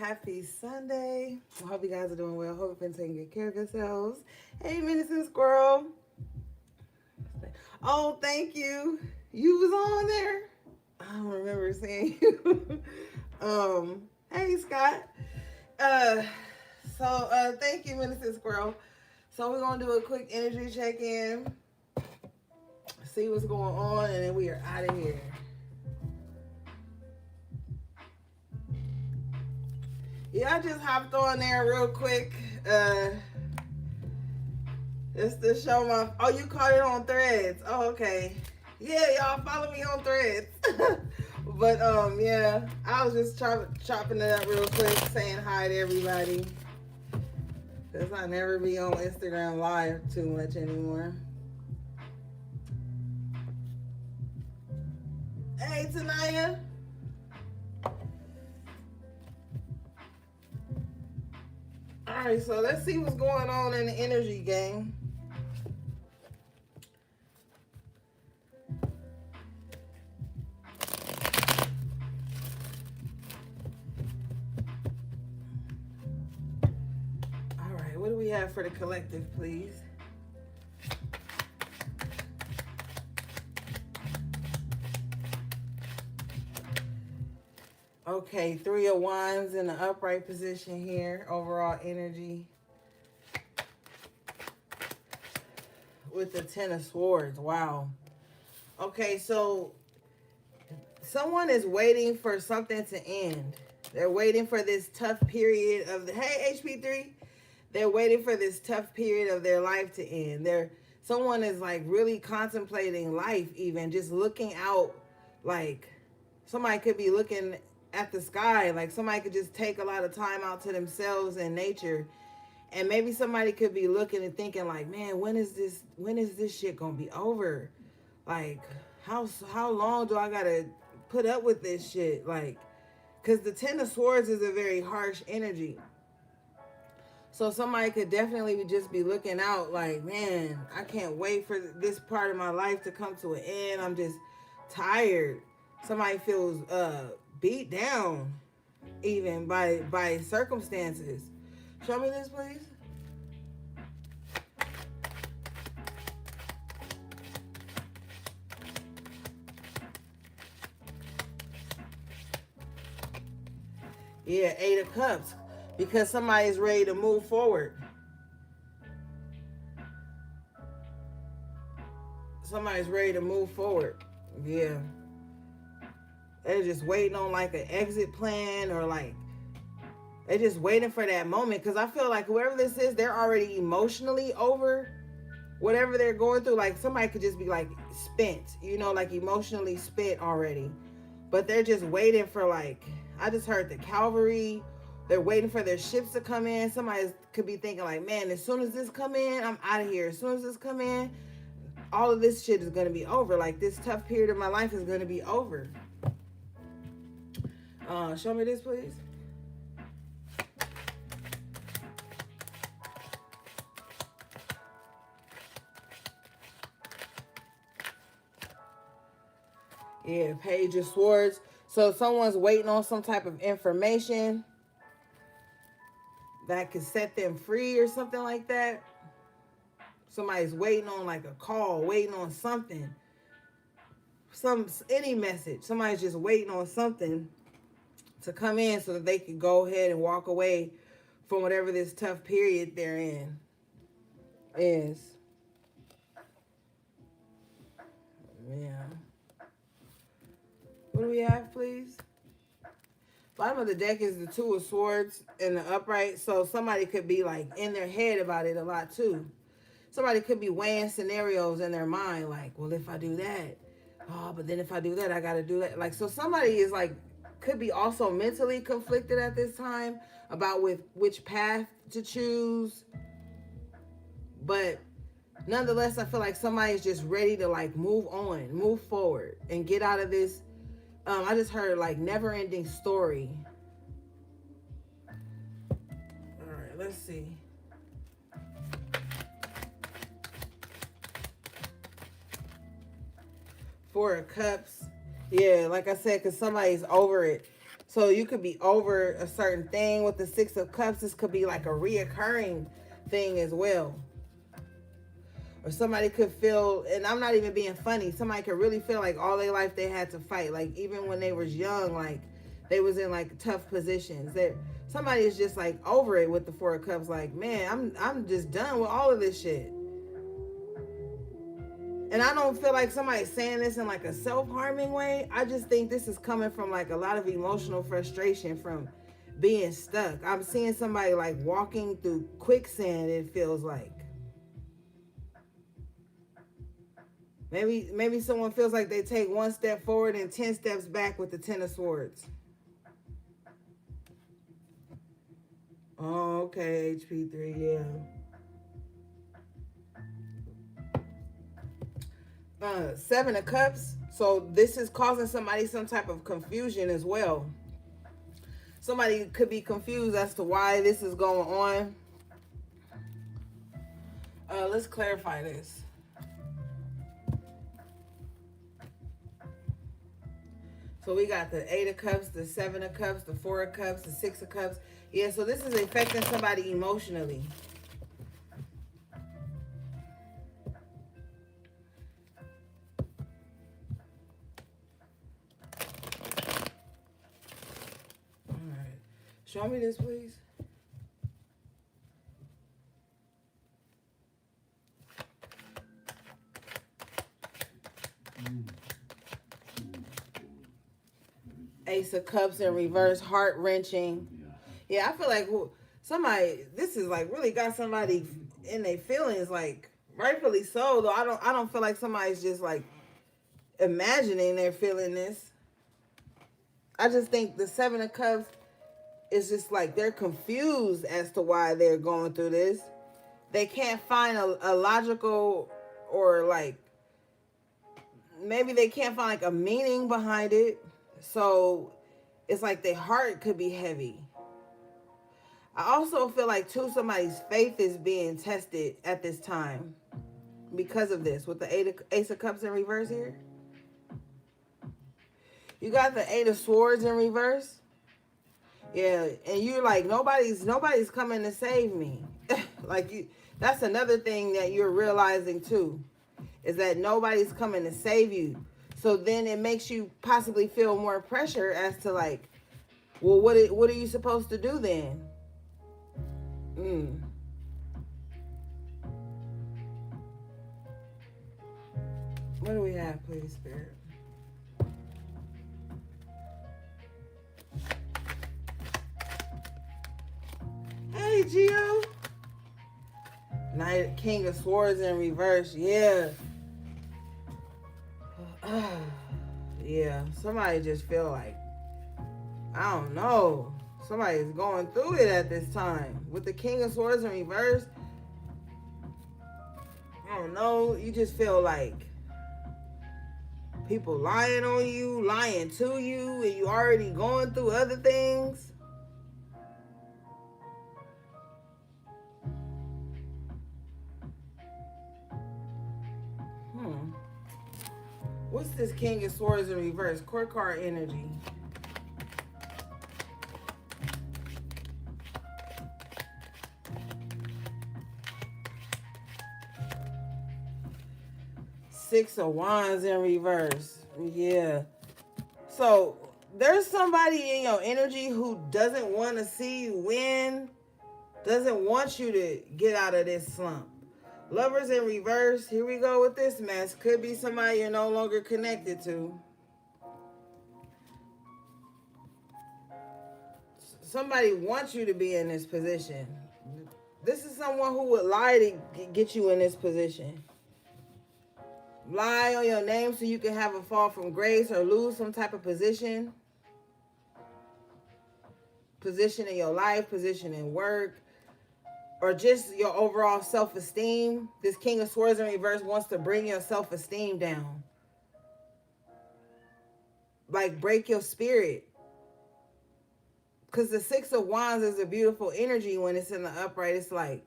Happy Sunday. I hope you guys are doing well. Hope you've been taking good care of yourselves. Hey, Medicine Squirrel. Oh, thank you. You was on there? I don't remember seeing you. Hey, Scott. Uh, thank you, Medicine Squirrel. So we're going to do a quick energy check-in, see what's going on, and then we are out of here. Yeah, I just hopped on there real quick. Just to show my. Oh, you caught it on Threads. Oh, okay. Yeah, y'all follow me on Threads. But yeah, I was just chopping it up real quick, saying hi to everybody. Cause I never be on Instagram Live too much anymore. Hey, Tanaya. All right, so let's see what's going on in the energy game. All right, what do we have for the collective, please? Okay, 3 of Wands in the upright position here. Overall energy. With the 10 of Swords. Wow. Okay, so someone is waiting for something to end. They're waiting for this tough period of the... Hey, HP3. They're waiting for this tough period of their life to end. Someone is like really contemplating life even. Just looking out, like somebody could be looking at the sky, like somebody could just take a lot of time out to themselves and nature, and maybe somebody could be looking and thinking like, man, when is this shit gonna be over? Like how long do I gotta put up with this shit? Like, because the 10 of Swords is a very harsh energy, so somebody could definitely just be looking out like, man, I can't wait for this part of my life to come to an end. I'm just tired. Somebody feels beat down even by circumstances. Show me this, please. Yeah, 8 of Cups. Because somebody's ready to move forward. Somebody's ready to move forward. Yeah. They're just waiting on like an exit plan, or like they're just waiting for that moment. Because I feel like whoever this is, they're already emotionally over whatever they're going through. Like somebody could just be like spent, like emotionally spent already. But they're just waiting for, like, I just heard the cavalry. They're waiting for their ships to come in. Somebody could be thinking like, man, as soon as this come in, I'm out of here. As soon as this come in, all of this shit is going to be over. Like, this tough period of my life is going to be over. Show me this, please. Yeah, Page of Swords. So someone's waiting on some type of information that could set them free or something like that. Somebody's waiting on like a call, waiting on something. Any message. Somebody's just waiting on something to come in so that they can go ahead and walk away from whatever this tough period they're in is. Yeah. What do we have, please? Bottom of the deck is the 2 of Swords in the upright. So somebody could be like in their head about it a lot too. Somebody could be weighing scenarios in their mind like, well, if I do that, but then if I do that, I got to do that. Like, so somebody is like, could be also mentally conflicted at this time about which path to choose. But nonetheless, I feel like somebody's just ready to like move on, move forward, and get out of this. I just heard like never-ending story. All right, let's see. Four of Cups. Yeah, like I said, because somebody's over it. So you could be over a certain thing with the Six of Cups. This could be like a reoccurring thing as well. Or somebody could feel, and I'm not even being funny, somebody could really feel like all their life they had to fight. Like even when they was young, like they was in like tough positions. That somebody is just like over it with the Four of Cups. Like, man, I'm just done with all of this shit. And I don't feel like somebody's saying this in like a self-harming way. I just think this is coming from like a lot of emotional frustration from being stuck. I'm seeing somebody like walking through quicksand, it feels like. Maybe someone feels like they take one step forward and 10 steps back with the Ten of Swords. Oh, okay, HP3, yeah. Seven of Cups. So this is causing somebody some type of confusion as well. Somebody could be confused as to why this is going on. Let's clarify this. So we got the Eight of Cups, the Seven of Cups, the Four of Cups, the Six of Cups. Yeah, so this is affecting somebody emotionally. All right. Show me this, please. Ace of Cups in reverse, heart-wrenching. Yeah, I feel like somebody, this is like really got somebody in their feelings, like rightfully so, though I don't feel like somebody's just like imagining they're feeling this. I just think the Seven of Cups is just like they're confused as to why they're going through this. They can't find a logical, or like maybe they can't find like a meaning behind it. So it's like their heart could be heavy. I also feel like too, somebody's faith is being tested at this time because of this, with the Ace of Cups in reverse here. You got the Eight of Swords in reverse. Yeah, and you're like, nobody's coming to save me. Like you, that's another thing that you're realizing too, is that nobody's coming to save you. So then it makes you possibly feel more pressure as to like, well, what are you supposed to do then? What do we have, please, Spirit? Hey, Gio. Knight, King of Swords in reverse. Yeah. Yeah. Somebody just feel like, I don't know. Somebody's going through it at this time. With the King of Swords in reverse, I don't know. You just feel like people lying on you, lying to you, and you already going through other things. What's this King of Swords in reverse? Court card energy. Six of Wands in reverse. Yeah. So there's somebody in your energy who doesn't want to see you win, doesn't want you to get out of this slump. Lovers in reverse. Here we go with this mess. Could be somebody you're no longer connected to. Somebody wants you to be in this position. This is someone who would lie to get you in this position. Lie on your name so you can have a fall from grace or lose some type of position. Position in your life, position in work, or just your overall self-esteem. This King of Swords in reverse wants to bring your self-esteem down. Like break your spirit. Because the Six of Wands is a beautiful energy when it's in the upright. It's like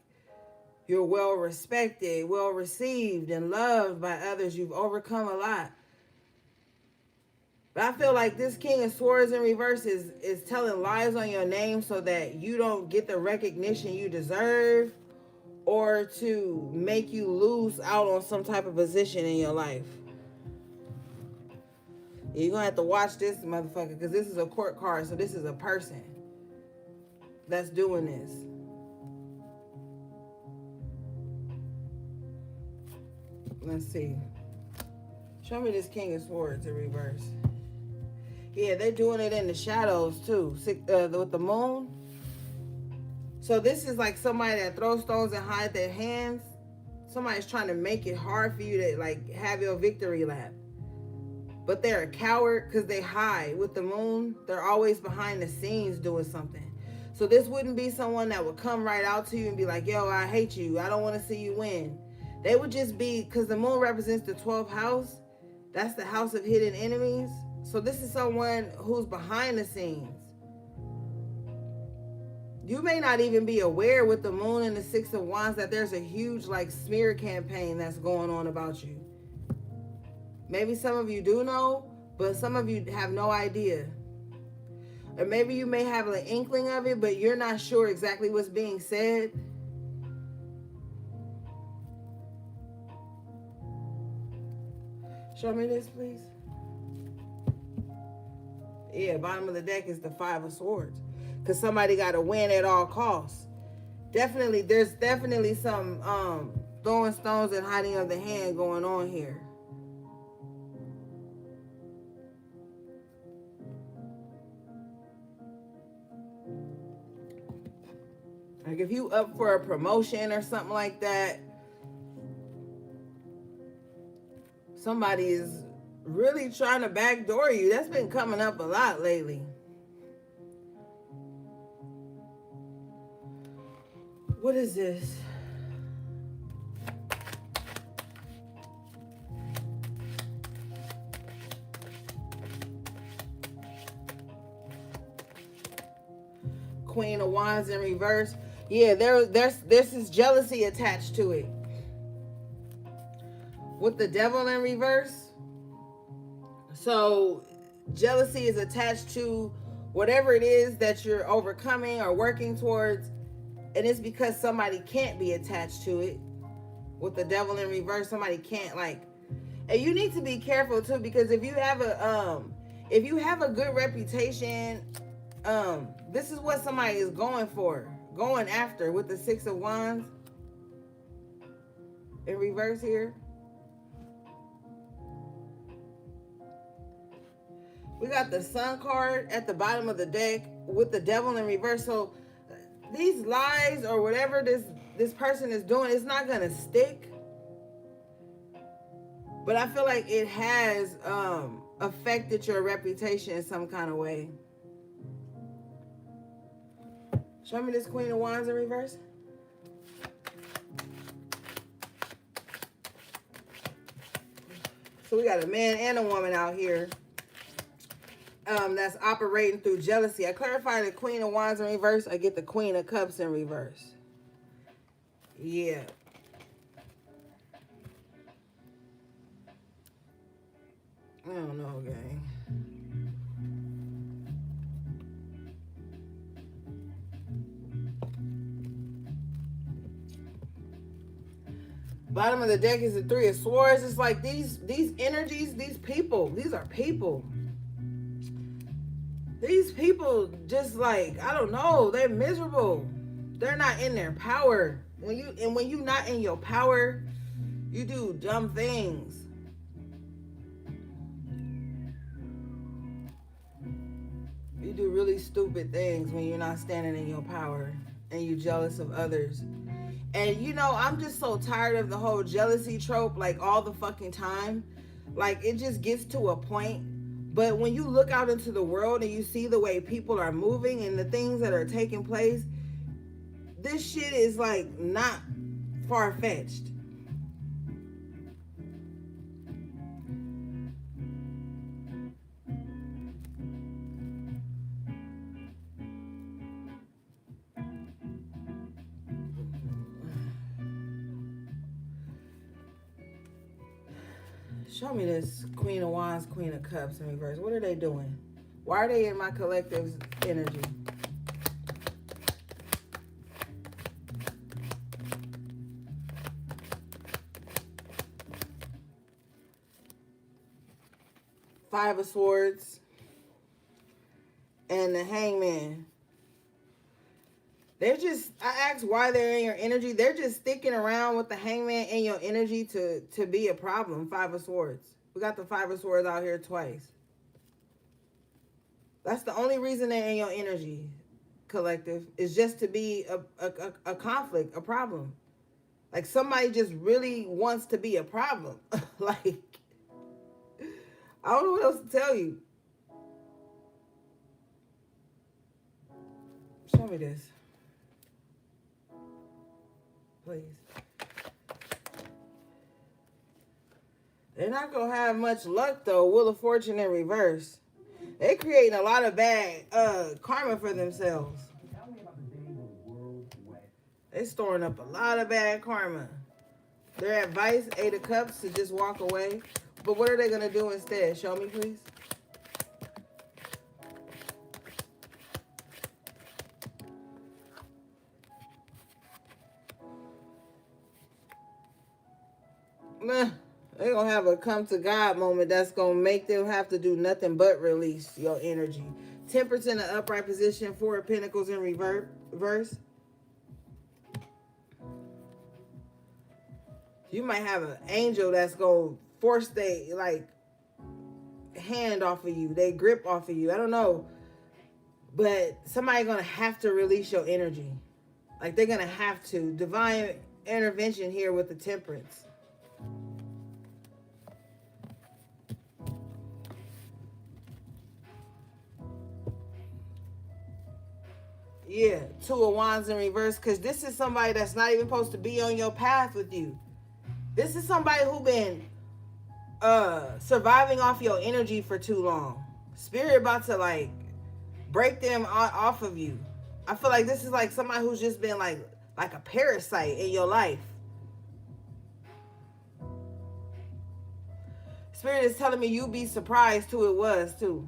you're well respected, well received, and loved by others. You've overcome a lot. But I feel like this King of Swords in reverse is telling lies on your name so that you don't get the recognition you deserve, or to make you lose out on some type of position in your life. You're going to have to watch this motherfucker, because this is a court card, so this is a person that's doing this. Let's see. Show me this King of Swords in reverse. Yeah, they're doing it in the shadows too, with the moon. So this is like somebody that throws stones and hide their hands. Somebody's trying to make it hard for you to like have your victory lap. But they're a coward because they hide with the moon. They're always behind the scenes doing something. So this wouldn't be someone that would come right out to you and be like, yo, I hate you. I don't want to see you win. They would just be, because the moon represents the 12th house. That's the house of hidden enemies. So this is someone who's behind the scenes. You may not even be aware with the moon and the 6 of wands that there's a huge like smear campaign that's going on about you. Maybe some of you do know, but some of you have no idea. Or maybe you may have an inkling of it, but you're not sure exactly what's being said. Show me this, please. Yeah, bottom of the deck is the 5 of Swords. Because somebody got to win at all costs. Definitely, there's definitely some throwing stones and hiding of the hand going on here. Like if you up for a promotion or something like that, somebody is really trying to backdoor you. That's been coming up a lot lately. What is this? Queen of Wands in reverse. Yeah, there's this jealousy attached to it. With the Devil in reverse. So jealousy is attached to whatever it is that you're overcoming or working towards. And it's because somebody can't be attached to it. With the Devil in reverse, somebody can't like. And you need to be careful too, because if you have a good reputation, this is what somebody is going after with the 6 of Wands in reverse here. We got the Sun card at the bottom of the deck with the Devil in reverse. So these lies or whatever this person is doing, it's not gonna stick. But I feel like it has affected your reputation in some kind of way. Show me this Queen of Wands in reverse. So we got a man and a woman out here that's operating through jealousy. I clarify the Queen of Wands in reverse. I get the Queen of Cups in reverse. Yeah. I don't know, gang. Bottom of the deck is the 3 of Swords. It's like these energies, these people, these are people. These people just like, I don't know, they're miserable. They're not in their power. When you're not in your power, you do dumb things. You do really stupid things when you're not standing in your power and you're jealous of others. And you know, I'm just so tired of the whole jealousy trope, like all the fucking time. Like it just gets to a point. But when you look out into the world and you see the way people are moving and the things that are taking place, this shit is like not far-fetched. Show me this Queen of Wands, Queen of Cups in reverse. What are they doing? Why are they in my collective's energy? Five of Swords and the Hangman. They're just, I asked why they're in your energy. They're just sticking around with the Hangman in your energy to be a problem. Five of Swords. We got the Five of Swords out here twice. That's the only reason they're in your energy, collective, is just to be a conflict, a problem. Like somebody just really wants to be a problem. Like, I don't know what else to tell you. Show me this. Please. They're not going to have much luck, though. Wheel of Fortune in reverse. They're creating a lot of bad karma for themselves. They're storing up a lot of bad karma. Their advice, Eight of Cups, to just walk away. But what are they going to do instead? Show me, please. Nah, they're going to have a come to God moment that's going to make them have to do nothing but release your energy. Temperance in the upright position. Four of Pentacles in reverse. You might have an angel that's going to force they, like, hand off of you. They grip off of you. I don't know. But somebody's going to have to release your energy. Like, they're going to have to. Divine intervention here with the Temperance. Yeah, Two of Wands in reverse, because this is somebody that's not even supposed to be on your path with you. This is somebody who been surviving off your energy for too long. Spirit about to, like, break them off of you. I feel like this is like somebody who's just been like a parasite in your life. Spirit is telling me you'd be surprised who it was too.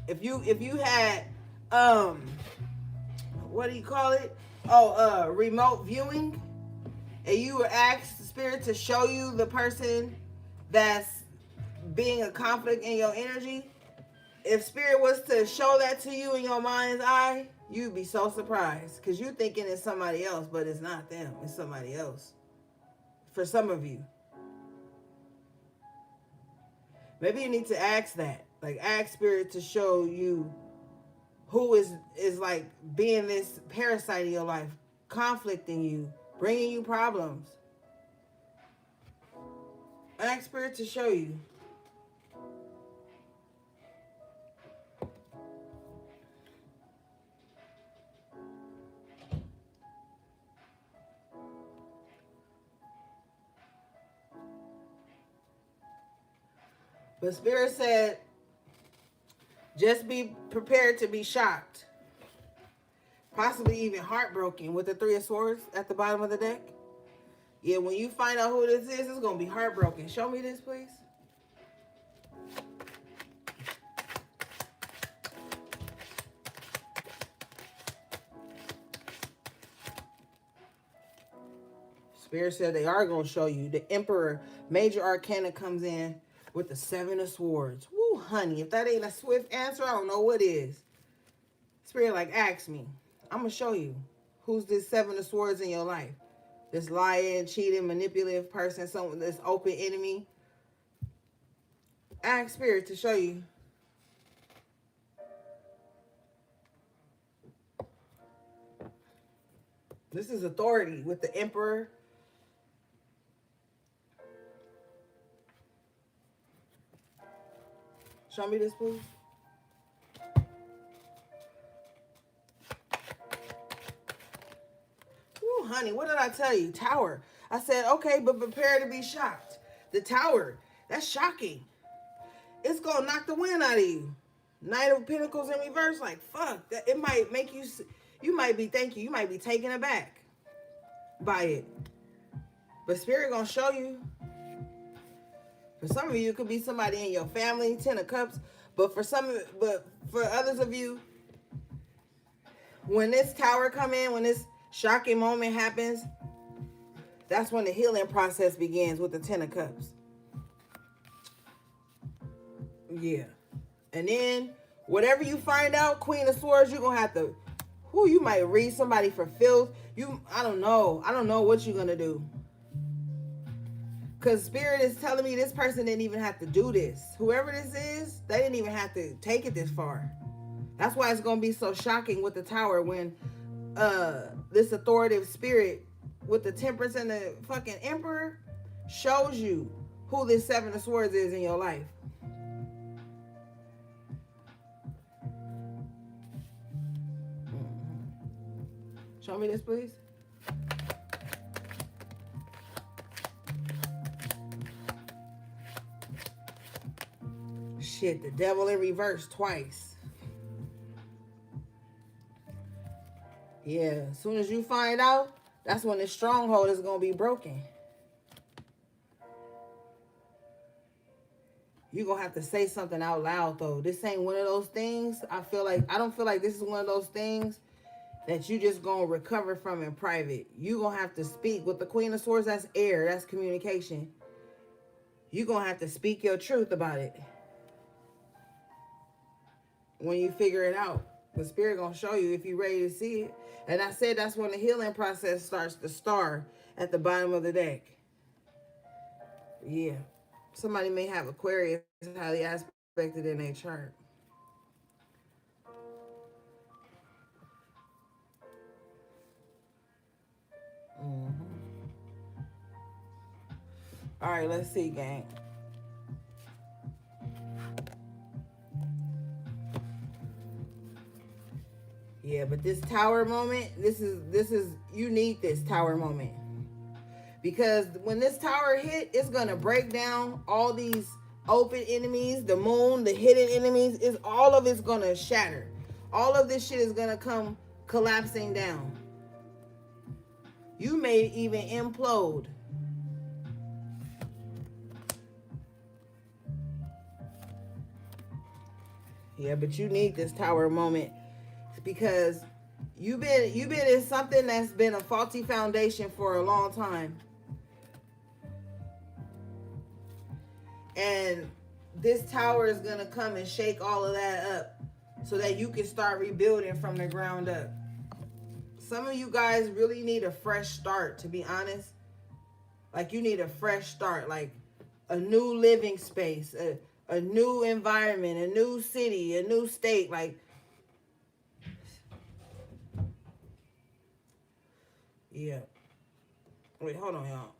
If you had what do you call it? Remote viewing, and you were asked Spirit to show you the person that's being a conflict in your energy. If Spirit was to show that to you in your mind's eye, you'd be so surprised, because you're thinking it's somebody else, but it's not them. It's somebody else. For some of you. Maybe you need to ask that. Like, ask Spirit to show you who is like being this parasite in your life, conflicting you, bringing you problems. Ask Spirit to show you. But Spirit said, just be prepared to be shocked. Possibly even heartbroken with the Three of Swords at the bottom of the deck. Yeah, when you find out who this is, it's going to be heartbroken. Show me this, please. Spirit said they are going to show you. The Emperor, Major Arcana, comes in with the Seven of Swords. Woo, honey, if that ain't a swift answer, I don't know what is. Spirit, like, ask me. I'm going to show you who's this Seven of Swords in your life. This lying, cheating, manipulative person, someone, this open enemy. Ask Spirit to show you. This is authority with the Emperor. Show me this, please. Ooh, honey, what did I tell you? Tower. I said, okay, but prepare to be shocked. The Tower, that's shocking. It's going to knock the wind out of you. Knight of Pentacles in reverse, like, fuck. That, it might make you, you might be, thank you, you might be taken aback by it. But Spirit going to show you. For some of you, it could be somebody in your family, 10 of cups. But for others of you, when this tower come in, when this shocking moment happens, that's when the healing process begins with the 10 of cups. Yeah. And then whatever you find out, Queen of Swords, you're gonna have to you might read somebody for filth. I don't know. I don't know what you're gonna do. Because Spirit is telling me this person didn't even have to do this. Whoever this is, they didn't even have to take it this far. That's why it's gonna be so shocking with the tower when this authoritative spirit with the temperance and the fucking emperor shows you who this 7 of swords is in your life. Show me this, please. Shit, the devil in reverse twice. Yeah, as soon as you find out, that's when the stronghold is going to be broken. You're going to have to say something out loud, though. This ain't one of those things. I don't feel like this is one of those things that you just going to recover from in private. You're going to have to speak. With the Queen of Swords, that's air. That's communication. You're going to have to speak your truth about it. When you figure it out, the Spirit going to show you if you're ready to see it. And I said that's when the healing process starts to star at the bottom of the deck. Yeah. Somebody may have Aquarius highly aspected in their chart. Mm-hmm. All right, let's see, gang. Yeah, but this tower moment, this is you need this tower moment. Because when this tower hit, it's gonna break down all these open enemies, the moon, the hidden enemies, all of it's gonna shatter. All of this shit is gonna come collapsing down. You may even implode. Yeah, but you need this tower moment because you've been in something that's been a faulty foundation for a long time. And this tower is going to come and shake all of that up so that you can start rebuilding from the ground up. Some of you guys really need a fresh start, to be honest. Like, you need a fresh start, like a new living space, a new environment, a new city, a new state. Like, yeah. Wait, hold on, y'all.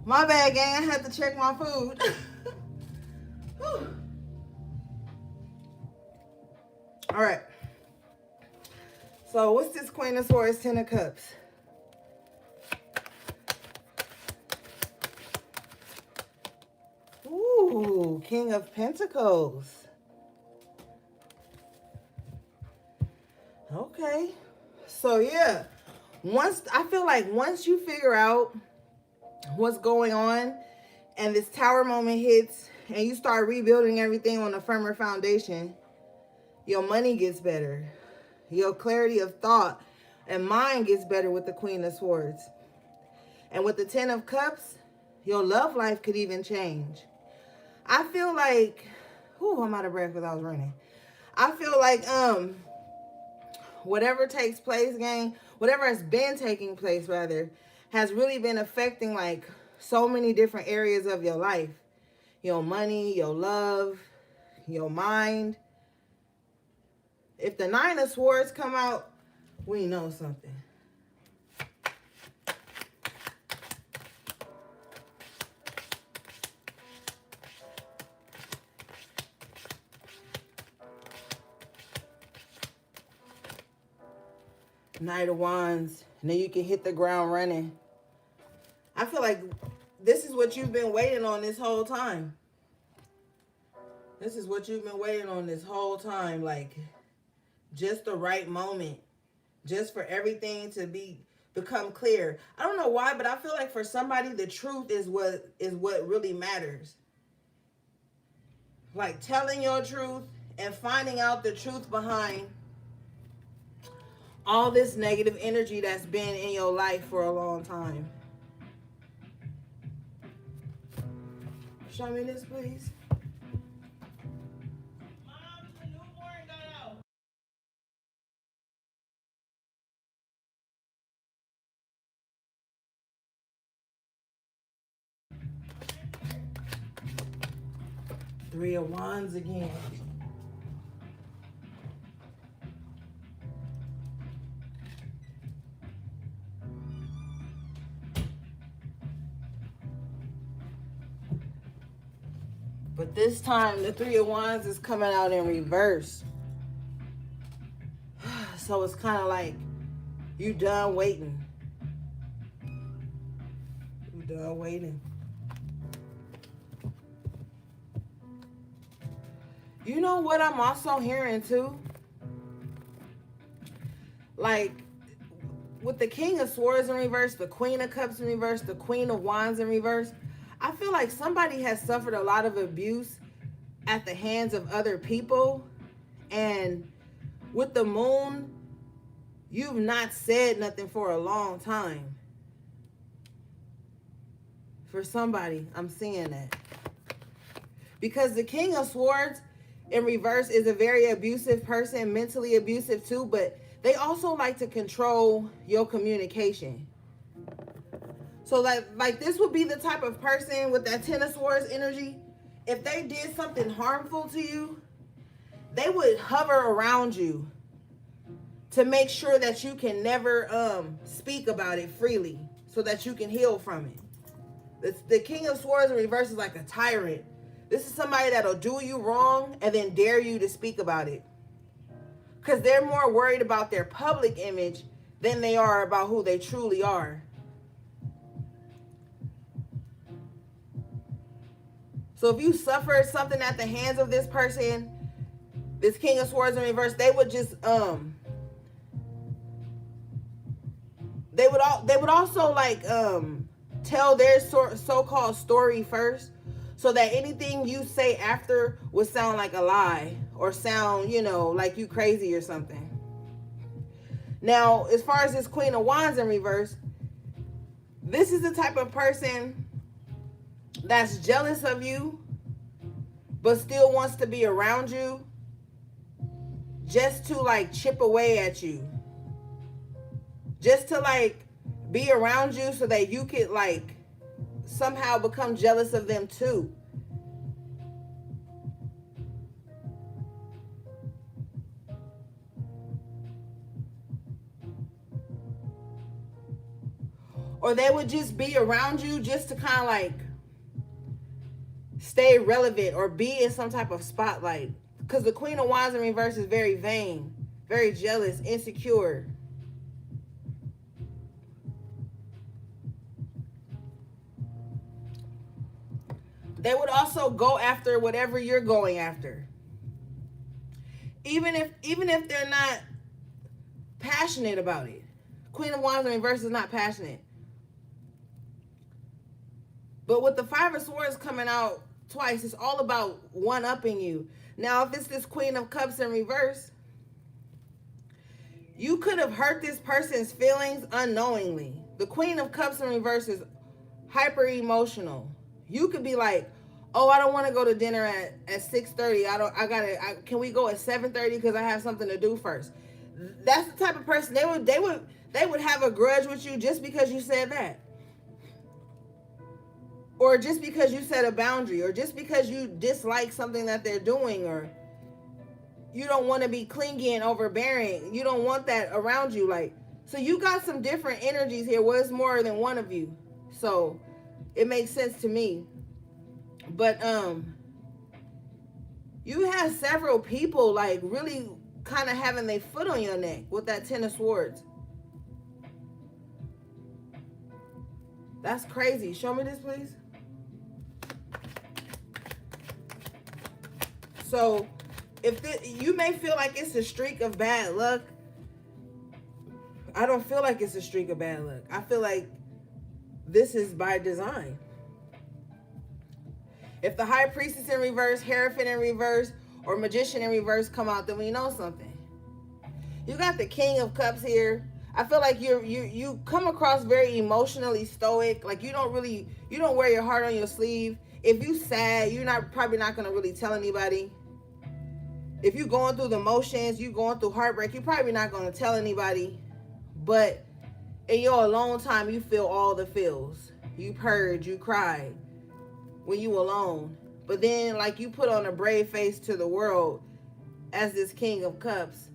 My bad, gang. I had to check my food. All right. So what's this Queen of Swords, Ten of Cups? Ooh, King of Pentacles. Okay. So yeah, I feel like once you figure out what's going on and this tower moment hits and you start rebuilding everything on a firmer foundation, your money gets better. Your clarity of thought and mind gets better with the Queen of Swords. And with the Ten of Cups, your love life could even change. I feel like, I'm out of breath because I was running. I feel like whatever takes place, gang, whatever has been taking place rather, has really been affecting like so many different areas of your life. Your money, your love, your mind. If the Nine of Swords come out, we know something. Knight of Wands, and then you can hit the ground running. I feel like this is what you've been waiting on this whole time. This is what you've been waiting on this whole time. Like, just the right moment. Just for everything to become clear. I don't know why, but I feel like for somebody, the truth is what really matters. Like, telling your truth and finding out the truth behind all this negative energy that's been in your life for a long time. Show me this, please. Mom, the newborn got out. Three of Wands again. But this time, the Three of Wands is coming out in reverse. So it's kind of like you done waiting. You done waiting. You know what I'm also hearing too? Like, with the King of Swords in reverse, the Queen of Cups in reverse, the Queen of Wands in reverse, I feel like somebody has suffered a lot of abuse at the hands of other people. And with the Moon, you've not said nothing for a long time. For somebody, I'm seeing that. Because the King of Swords in reverse is a very abusive person, mentally abusive too, but they also like to control your communication. So like this would be the type of person with that Ten of Swords energy. If they did something harmful to you, they would hover around you to make sure that you can never speak about it freely so that you can heal from it. The King of Swords in reverse is like a tyrant. This is somebody that'll do you wrong and then dare you to speak about it. Because they're more worried about their public image than they are about who they truly are. So if you suffered something at the hands of this person, this King of Swords in reverse, they would just they would also like tell their so-called story first, so that anything you say after would sound like a lie or sound, like you crazy or something. Now, as far as this Queen of Wands in reverse, this is the type of person that's jealous of you, but still wants to be around you just to like chip away at you. Just to like be around you so that you could like somehow become jealous of them too. or they would just be around you just to kind of like stay relevant or be in some type of spotlight. Because the Queen of Wands in reverse is very vain, very jealous, insecure. They would also go after whatever you're going after. Even if they're not passionate about it. Queen of Wands in reverse is not passionate. But with the Five of Swords coming out twice, it's all about one-upping you. Now, if it's this Queen of Cups in reverse, you could have hurt this person's feelings unknowingly. The Queen of Cups in reverse is hyper emotional. You could be like, oh, I don't want to go to dinner at 6:30. Can we go at 7:30 because I have something to do first. That's the type of person they would have a grudge with you just because you said that. Or just because you set a boundary, or just because you dislike something that they're doing, or you don't want to be clingy and overbearing. You don't want that around you. So you got some different energies here. Well, it's more than one of you. So it makes sense to me. But you have several people like really kind of having their foot on your neck with that Ten of Swords. That's crazy. Show me this, please. So you may feel like it's a streak of bad luck. I don't feel like it's a streak of bad luck. I feel like this is by design. If the High Priestess in reverse, Hierophant in reverse, or Magician in reverse come out, then we know something. You got the King of Cups here. I feel like you come across very emotionally stoic. Like you don't wear your heart on your sleeve. If you sad, you're probably not gonna really tell anybody. If you're going through the motions, you going through heartbreak, you're probably not gonna tell anybody. But in your alone time, you feel all the feels. You purge, you cry when you alone. But then like you put on a brave face to the world as this King of Cups.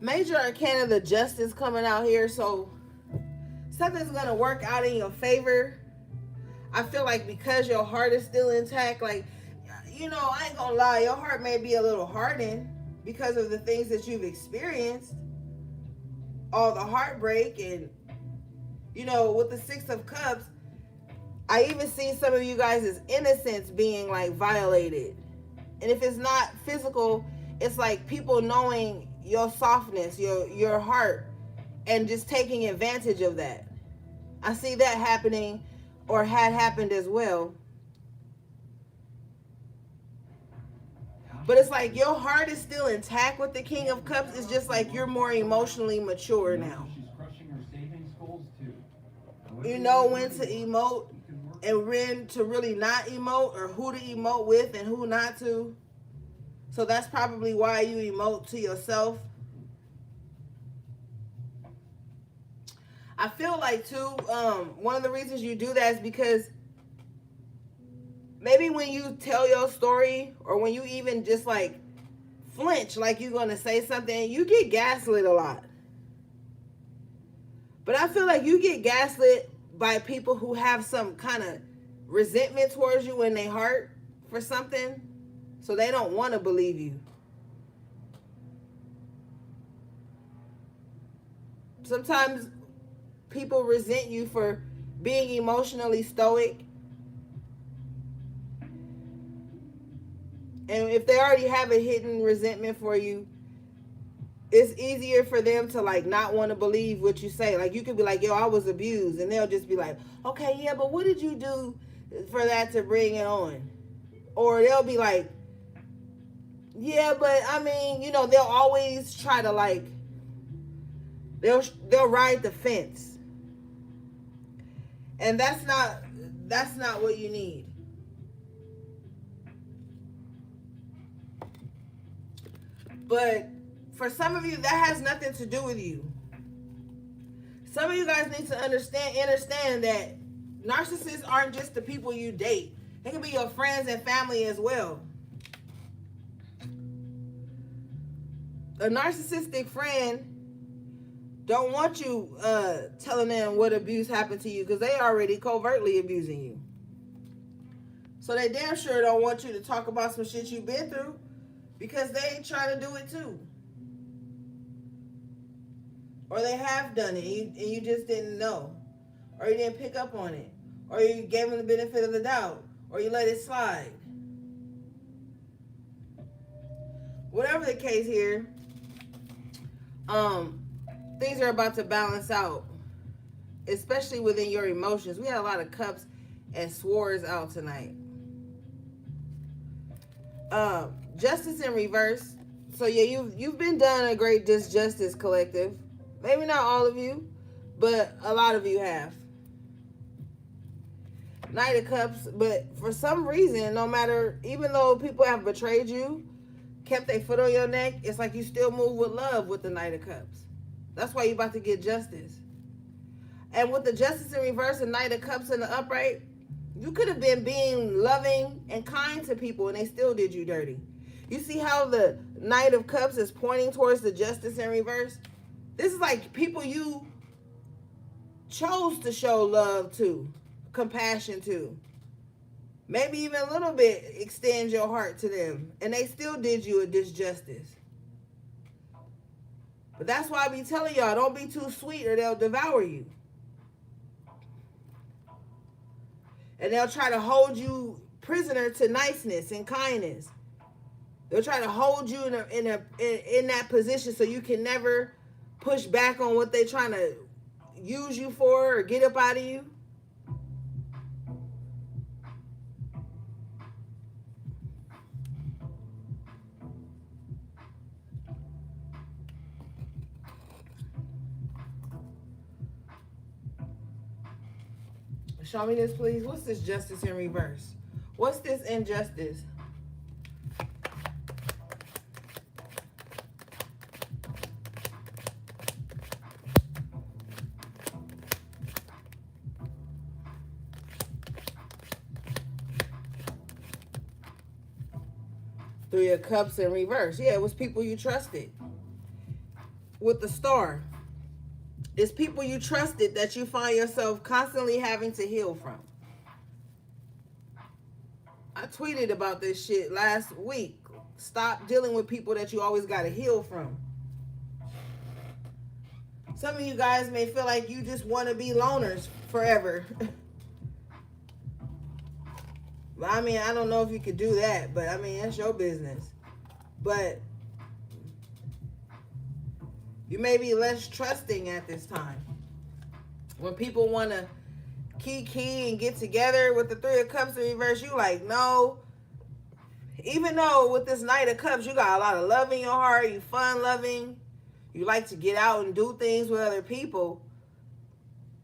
Major Arcana, the Justice coming out here. So something's going to work out in your favor. I feel like because your heart is still intact, like, I ain't going to lie, your heart may be a little hardened because of the things that you've experienced. All the heartbreak and, with the Six of Cups, I even see some of you guys' innocence being like violated. And if it's not physical, it's like people knowing your softness, your heart, and just taking advantage of that. I see that happening or had happened as well. But it's like your heart is still intact with the King of Cups. It's just like you're more emotionally mature now. You know when to emote and when to really not emote, or who to emote with and who not to. So that's probably why you emote to yourself. I feel like too, one of the reasons you do that is because maybe when you tell your story, or when you even just like flinch, like you're going to say something, you get gaslit a lot. But I feel like you get gaslit by people who have some kind of resentment towards you in their heart for something. So they don't want to believe you. Sometimes people resent you for being emotionally stoic. And if they already have a hidden resentment for you, it's easier for them to like not want to believe what you say. Like you could be like, yo, I was abused. And they'll just be like, okay, yeah, but what did you do for that to bring it on? Or they'll be like, yeah, but I mean, they'll always try to like, they'll ride the fence. And that's not what you need. But for some of you, that has nothing to do with you. Some of you guys need to understand that narcissists aren't just the people you date. They can be your friends and family as well. A narcissistic friend don't want you telling them what abuse happened to you, because they already covertly abusing you. So they damn sure don't want you to talk about some shit you've been through, because they ain't trying to do it too. Or they have done it and you just didn't know. Or you didn't pick up on it. Or you gave them the benefit of the doubt. Or you let it slide. Whatever the case here, things are about to balance out, especially within your emotions. We had a lot of cups and swords out tonight. Justice in reverse. So yeah, you've been done a great disjustice, collective. Maybe not all of you, but a lot of you have. Knight of Cups, but for some reason, no matter, even though people have betrayed you, kept their foot on your neck, it's like you still move with love with the Knight of Cups. That's why you're about to get justice. And with the Justice in reverse and Knight of Cups in the upright, you could have been being loving and kind to people and they still did you dirty. You see how the Knight of Cups is pointing towards the Justice in reverse? This is like people you chose to show love to, compassion to. Maybe even a little bit extend your heart to them. And they still did you a disjustice. But that's why I be telling y'all, don't be too sweet or they'll devour you. And they'll try to hold you prisoner to niceness and kindness. They'll try to hold you in that position so you can never push back on what they're trying to use you for or get up out of you. Show me this, please. What's this justice in reverse? What's this injustice? Three of Cups in reverse. Yeah, it was people you trusted. With the Star, it's people you trusted that you find yourself constantly having to heal from. I tweeted about this shit last week. Stop dealing with people that you always got to heal from. Some of you guys may feel like you just want to be loners forever. I mean, I don't know if you could do that, but I mean, that's your business. But you may be less trusting at this time. When people want to key and get together with the Three of Cups in reverse, you like, no. Even though with this Knight of Cups, you got a lot of love in your heart, you fun loving, you like to get out and do things with other people.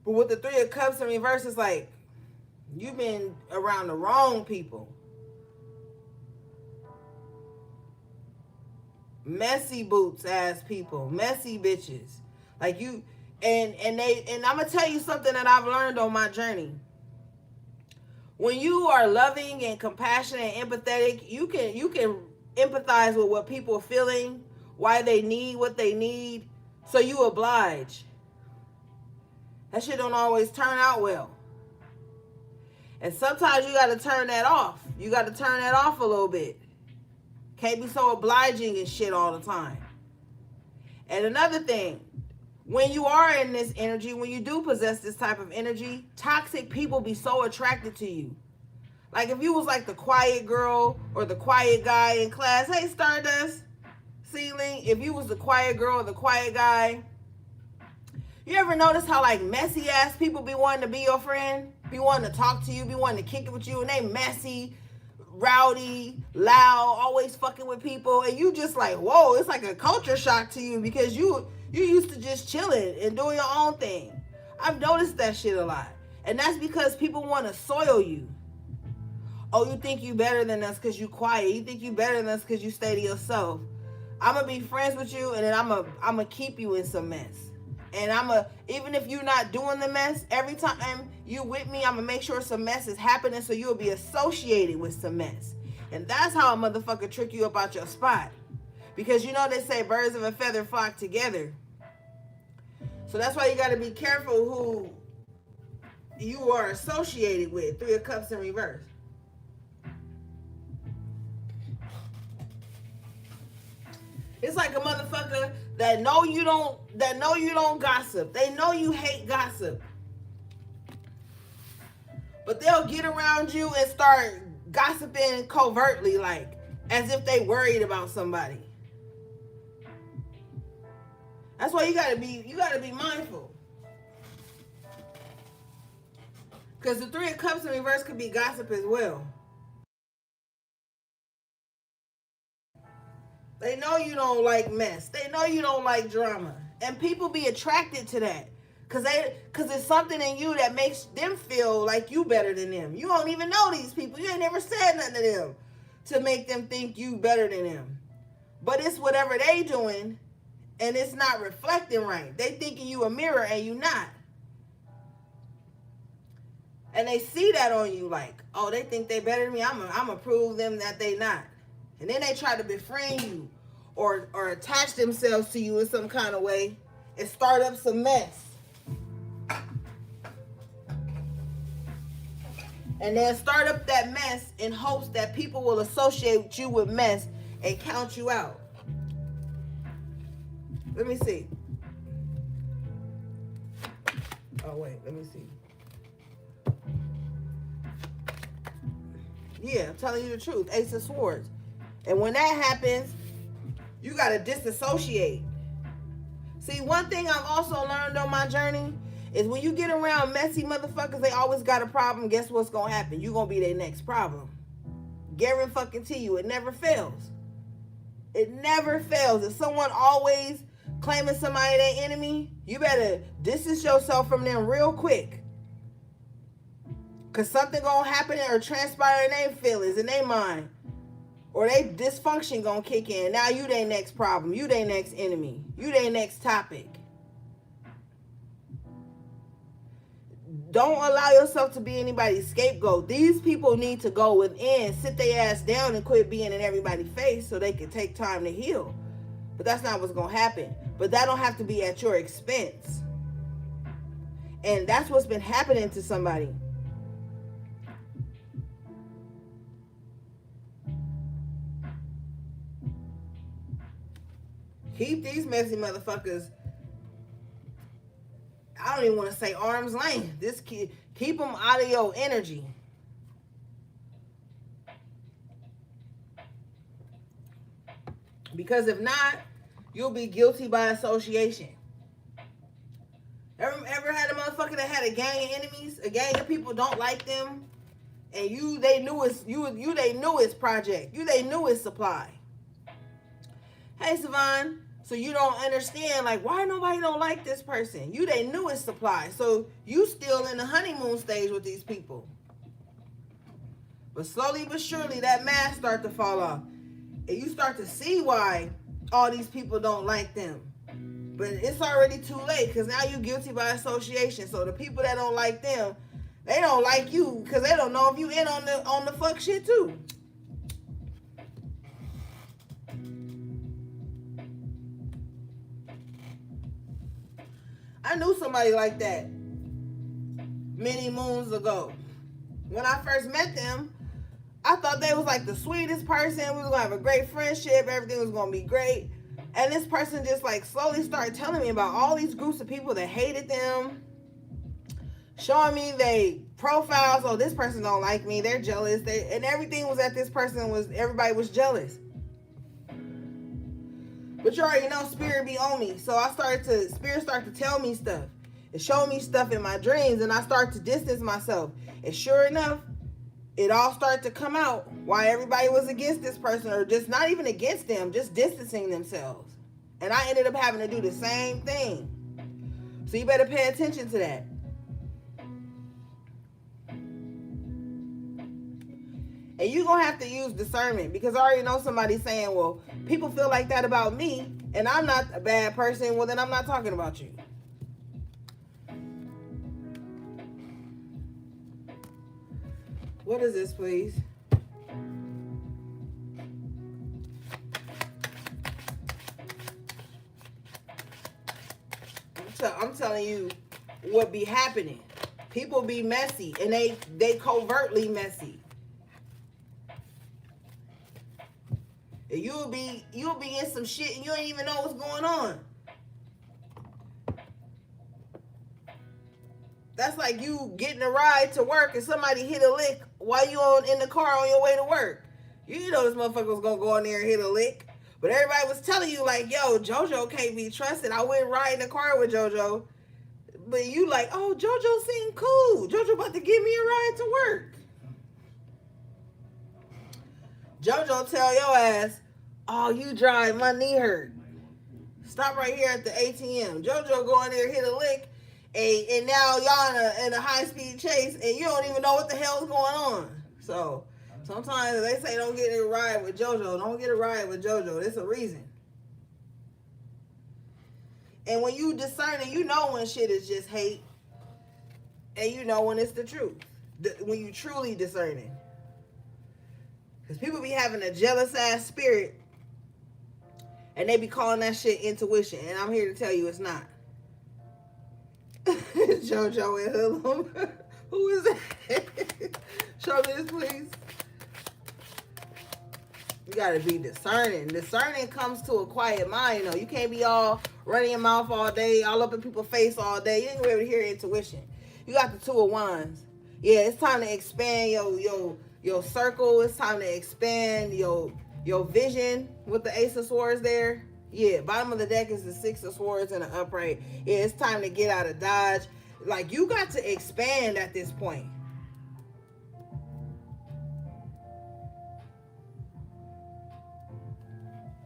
But with the Three of Cups in reverse, it's like, you've been around the wrong people. Messy boots ass people, messy bitches. Like you, and I'm gonna tell you something that I've learned on my journey. When you are loving and compassionate and empathetic, you can empathize with what people are feeling, why they need what they need, so you oblige. That shit don't always turn out well. And sometimes you got to turn that off. You got to turn that off a little bit. Can't be so obliging and shit all the time. And another thing, when you are in this energy, when you do possess this type of energy, toxic people be so attracted to you. Like if you was like the quiet girl or the quiet guy in class, hey Stardust, Ceiling, if you was the quiet girl or the quiet guy, you ever notice how like messy ass people be wanting to be your friend? Be wanting to talk to you, be wanting to kick it with you, and they messy, rowdy, loud, always fucking with people, and you just like, whoa, it's like a culture shock to you because you used to just chilling and doing your own thing. I've noticed that shit a lot. And that's because people want to soil you. Oh, you think you better than us because you quiet. You think you better than us because you stay to yourself. I'm going to be friends with you, and then I'm going to keep you in some mess. And even if you're not doing the mess, every time you with me, I'm going to make sure some mess is happening so you'll be associated with some mess. And that's how a motherfucker trick you up out your spot. Because you know they say birds of a feather flock together. So that's why you got to be careful who you are associated with. Three of Cups in reverse. It's like a motherfucker that know you don't gossip. They know you hate gossip. But they'll get around you and start gossiping covertly, like as if they worried about somebody. That's why you gotta be mindful. Because the Three of Cups in reverse could be gossip as well. They know you don't like mess. They know you don't like drama. And people be attracted to that. Cause it's something in you that makes them feel like you better than them. You don't even know these people. You ain't never said nothing to them to make them think you better than them. But it's whatever they doing, and it's not reflecting right. They thinking you a mirror and you not. And they see that on you like, oh, they think they better than me. I'm gonna prove them that they not. And then they try to befriend you or attach themselves to you in some kind of way and start up some mess. And then start up that mess in hopes that people will associate you with mess and count you out. Let me see. Oh, wait. Let me see. Yeah, I'm telling you the truth. Ace of Swords. And when that happens, you got to disassociate. See, one thing I've also learned on my journey is when you get around messy motherfuckers, they always got a problem. Guess what's going to happen? You're going to be their next problem. Guarantee you, it never fails. It never fails. If someone always claiming somebody their enemy, you better distance yourself from them real quick. Because something going to happen or transpire in their feelings, in their mind. Or they dysfunction going to kick in. Now you their next problem. You their next enemy. You their next topic. Don't allow yourself to be anybody's scapegoat. These people need to go within, sit their ass down and quit being in everybody's face so they can take time to heal. But that's not what's going to happen. But that don't have to be at your expense. And that's what's been happening to somebody. Keep these messy motherfuckers, I don't even want to say arm's length. This keep them out of your energy. Because if not, you'll be guilty by association. Ever had a motherfucker that had a gang of enemies? A gang of people don't like them, and you they newest project. You they newest supply. Hey, Savon. So you don't understand, like, why nobody don't like this person? You their newest supply. So you still in the honeymoon stage with these people. But slowly but surely, that mask start to fall off. And you start to see why all these people don't like them. But it's already too late, because now you're guilty by association. So the people that don't like them, they don't like you because they don't know if you in on the fuck shit too. I knew somebody like that many moons ago. When I first met them, I thought they was like the sweetest person. We was gonna have a great friendship. Everything was gonna be great. And this person just like slowly started telling me about all these groups of people that hated them, showing me they profiles. Oh, this person don't like me. They're jealous. And everything was that this person was. Everybody was jealous. But you already know spirit be on me. So spirit started to tell me stuff. It showed me stuff in my dreams, and I start to distance myself. And sure enough, it all started to come out why everybody was against this person, or just not even against them, just distancing themselves. And I ended up having to do the same thing. So you better pay attention to that. And you're going to have to use discernment, because I already know somebody saying, well, people feel like that about me, and I'm not a bad person. Well, then I'm not talking about you. What is this, please? I'm I'm telling you what be happening. People be messy, and they covertly messy. And you'll be in some shit and you ain't even know what's going on. That's like you getting a ride to work and somebody hit a lick while you in the car on your way to work. You know this motherfucker was gonna go in there and hit a lick. But everybody was telling you like, yo, JoJo can't be trusted. I wouldn't ride in the car with JoJo. But you like, oh, JoJo seemed cool. JoJo about to give me a ride to work. JoJo tell your ass, oh, you drive, my knee hurt. Stop right here at the ATM. JoJo go in there, hit a lick, and now y'all in a high-speed chase, and you don't even know what the hell's going on. So sometimes they say don't get a ride with JoJo. Don't get a ride with JoJo. There's a reason. And when you discern it, you know when shit is just hate, and you know when it's the truth. When you truly discern it. Because people be having a jealous-ass spirit, and they be calling that shit intuition. And I'm here to tell you it's not. JoJo and Hoodlum. Who is that? Show me this, please. You gotta be discerning. Discerning comes to a quiet mind, you know. You can't be all running your mouth all day, all up in people's face all day. You ain't gonna be able to hear intuition. You got the Two of Wands. Yeah, it's time to expand your circle. It's time to expand your vision with the Ace of Swords there. Yeah, bottom of the deck is the Six of Swords and the upright. Yeah, it's time to get out of Dodge. Like, you got to expand at this point.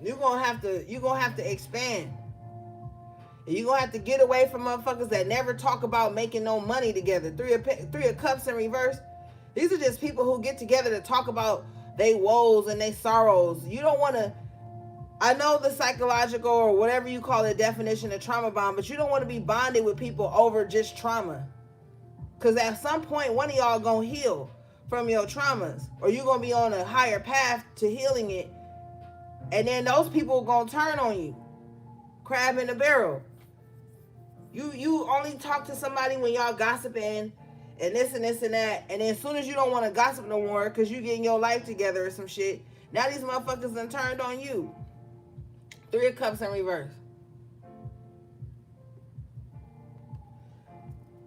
You're gonna have to expand. And you're gonna have to get away from motherfuckers that never talk about making no money together. Three of Cups in reverse. These are just people who get together to talk about they woes and they sorrows. You don't want to. I know the psychological or whatever you call it definition of trauma bond, but you don't want to be bonded with people over just trauma. Because at some point, one of y'all gonna heal from your traumas, or you're gonna be on a higher path to healing it. And then those people gonna turn on you. Crab in the barrel. You only talk to somebody when y'all gossiping and this and this and that. And then as soon as you don't want to gossip no more because you getting your life together or some shit, now these motherfuckers done turned on you. Three of Cups in reverse.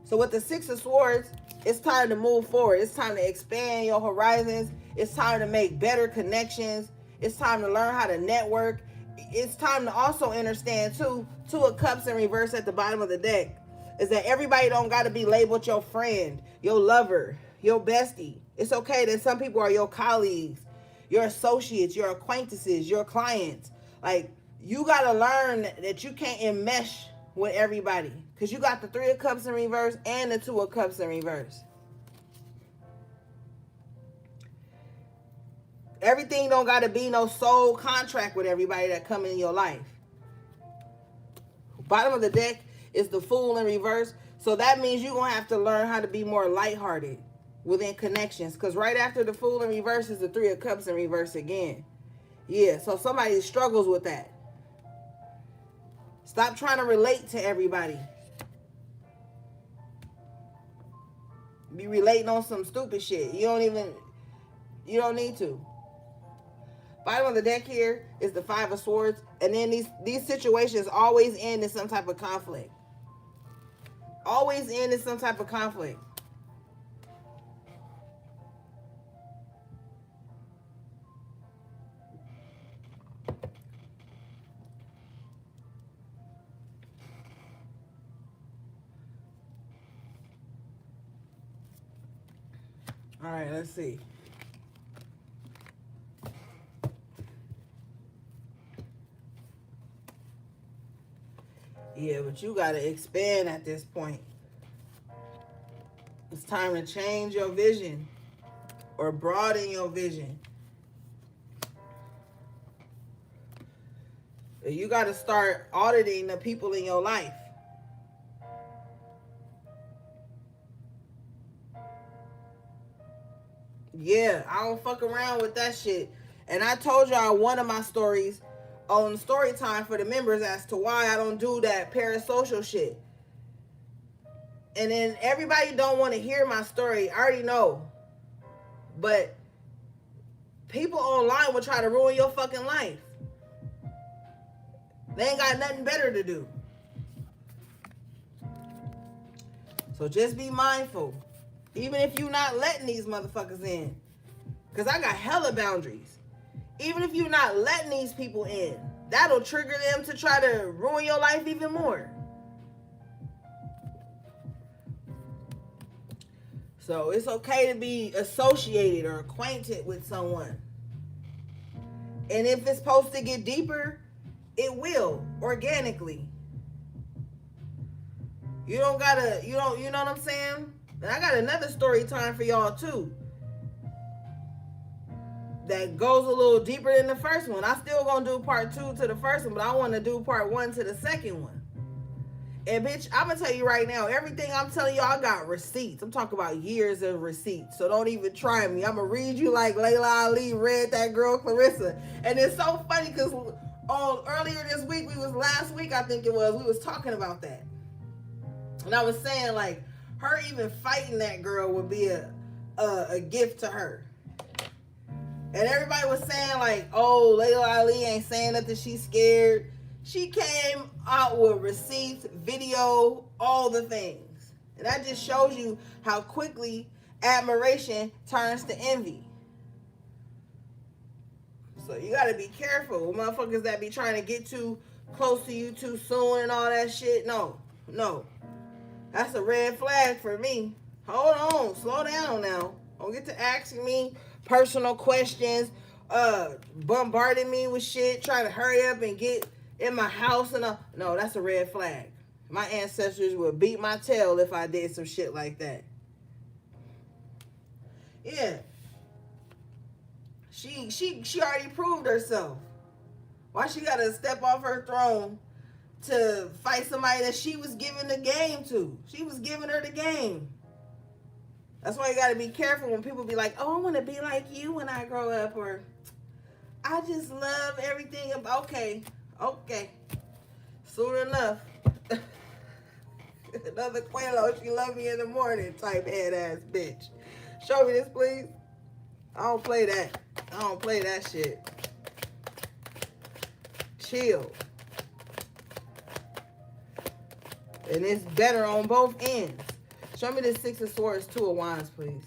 So with the Six of Swords, it's time to move forward. It's time to expand your horizons. It's time to make better connections. It's time to learn how to network. It's time to also understand too, Two of Cups in reverse at the bottom of the deck, is that everybody don't got to be labeled your friend, your lover, your bestie. It's okay that some people are your colleagues, your associates, your acquaintances, your clients. Like, you got to learn that you can't enmesh with everybody, because you got the Three of Cups in reverse and the Two of Cups in reverse. Everything don't got to be no soul contract with everybody that come in your life. Bottom of the deck is the Fool in reverse. So that means you're going to have to learn how to be more lighthearted within connections. Because right after the Fool in reverse is the Three of Cups in reverse again. Yeah, so somebody struggles with that. Stop trying to relate to everybody. Be relating on some stupid shit. You don't need to. Bottom of the deck here is the Five of Swords. And then these situations always end in some type of conflict. Always end in some type of conflict. All right, let's see. Yeah, but you got to expand at this point. It's time to change your vision or broaden your vision. You got to start auditing the people in your life. Yeah, I don't fuck around with that shit. And I told y'all one of my stories on story time for the members as to why I don't do that parasocial shit. And then everybody don't want to hear my story. I already know. But people online will try to ruin your fucking life. They ain't got nothing better to do. So just be mindful. Even if you're not letting these motherfuckers in. Because I got hella boundaries. Even if you're not letting these people in, that'll trigger them to try to ruin your life even more. So it's okay to be associated or acquainted with someone. And if it's supposed to get deeper, it will, organically. You don't gotta, you know what I'm saying? And I got another story time for y'all too. That goes a little deeper than the first one. I still gonna do part 2 to the first one, but I want to do part 1 to the second one. And bitch, I'm gonna tell you right now, everything I'm telling y'all, I got receipts. I'm talking about years of receipts. So don't even try me. I'm gonna read you like Layla Ali read that girl Clarissa. And it's so funny because earlier this week, last week I think it was, we was talking about that. And I was saying like, her even fighting that girl would be a gift to her. And everybody was saying like, oh, Layla Ali ain't saying nothing, she's scared. She came out with receipts, video, all the things. And that just shows you how quickly admiration turns to envy. So you gotta be careful with motherfuckers that be trying to get too close to you too soon and all that shit. No. That's a red flag for me. Hold on, slow down now. Don't get to asking me personal questions, bombarding me with shit, trying to hurry up and get in my house and no, that's a red flag. My ancestors would beat my tail if I did some shit like that. Yeah. She already proved herself. Why she gotta step off her throne to fight somebody that she was giving the game to? She was giving her the game. That's why you gotta be careful when people be like, oh, I wanna be like you when I grow up, or I just love everything about, okay. Soon enough. Another Quelo, she love me in the morning type head ass bitch. Show me this, please. I don't play that shit. Chill. And it's better on both ends. Show me the 6 of Swords, 2 of Wands, please.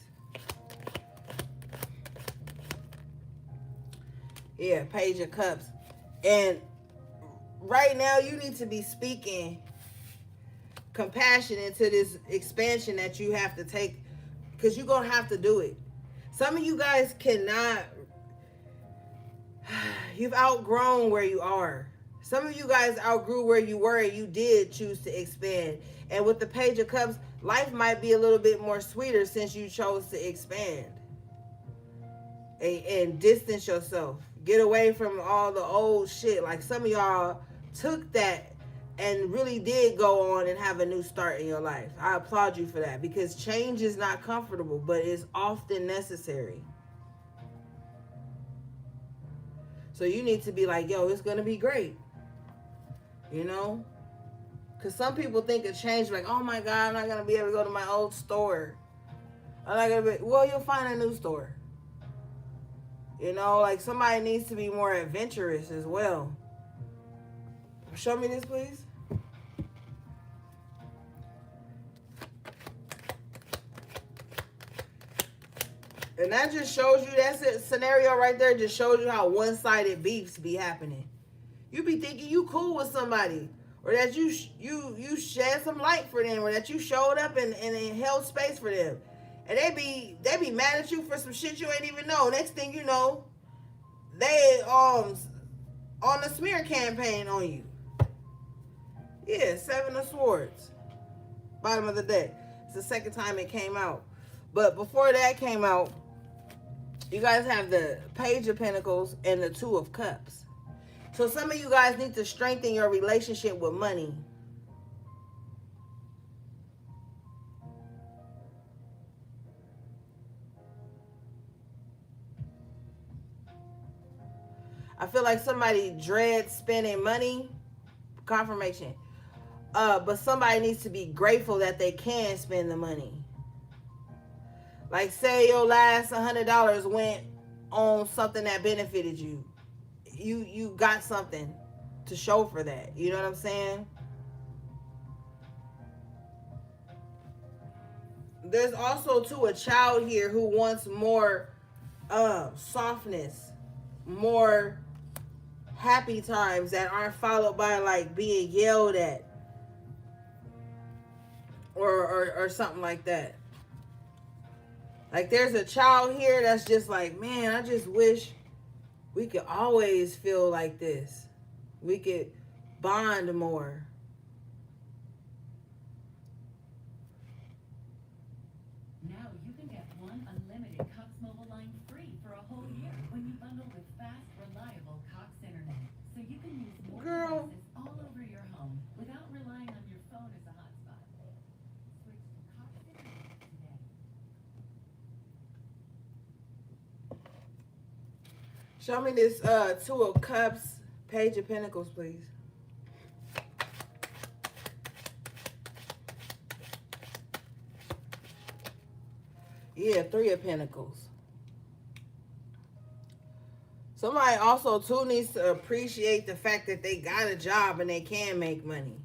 Yeah, Page of Cups. And right now, you need to be speaking compassion into this expansion that you have to take, because you're going to have to do it. Some of you guys cannot, you've outgrown where you are. Some of you guys outgrew where you were and you did choose to expand. And with the Page of Cups, life might be a little bit more sweeter since you chose to expand and distance yourself. Get away from all the old shit. Like some of y'all took that and really did go on and have a new start in your life. I applaud you for that, because change is not comfortable, but it's often necessary. So you need to be like, yo, it's going to be great. You know? Because some people think of change like, oh my God, I'm not going to be able to go to my old store. I'm not going to be, well, you'll find a new store. You know, like somebody needs to be more adventurous as well. Show me this, please. And that just shows you, that's a scenario right there, just shows you how one-sided beefs be happening. You be thinking you cool with somebody, or that you shed some light for them, or that you showed up and held space for them. And they be mad at you for some shit you ain't even know. Next thing you know, they on the smear campaign on you. Yeah, 7 of Swords. Bottom of the deck. It's the second time it came out. But before that came out, you guys have the Page of Pentacles and the 2 of Cups. So some of you guys need to strengthen your relationship with money. I feel like somebody dreads spending money. Confirmation. But somebody needs to be grateful that they can spend the money. Like, say your last $100 went on something that benefited you. You got something to show for that. You know what I'm saying? There's also too a child here who wants more softness, more happy times that aren't followed by like being yelled at or something like that. Like, there's a child here that's just like, man, I just wish we could always feel like this. We could bond more. Now you can get one unlimited Cox mobile line free for a whole year when you bundle with fast, reliable Cox internet. So you can use more Girl. devices all over your home without relying on your phone as a hotspot. Switch to Cox internet today. Show me this Two of Cups, Page of Pentacles, please. Yeah, Three of Pentacles. Somebody also too needs to appreciate the fact that they got a job and they can make money.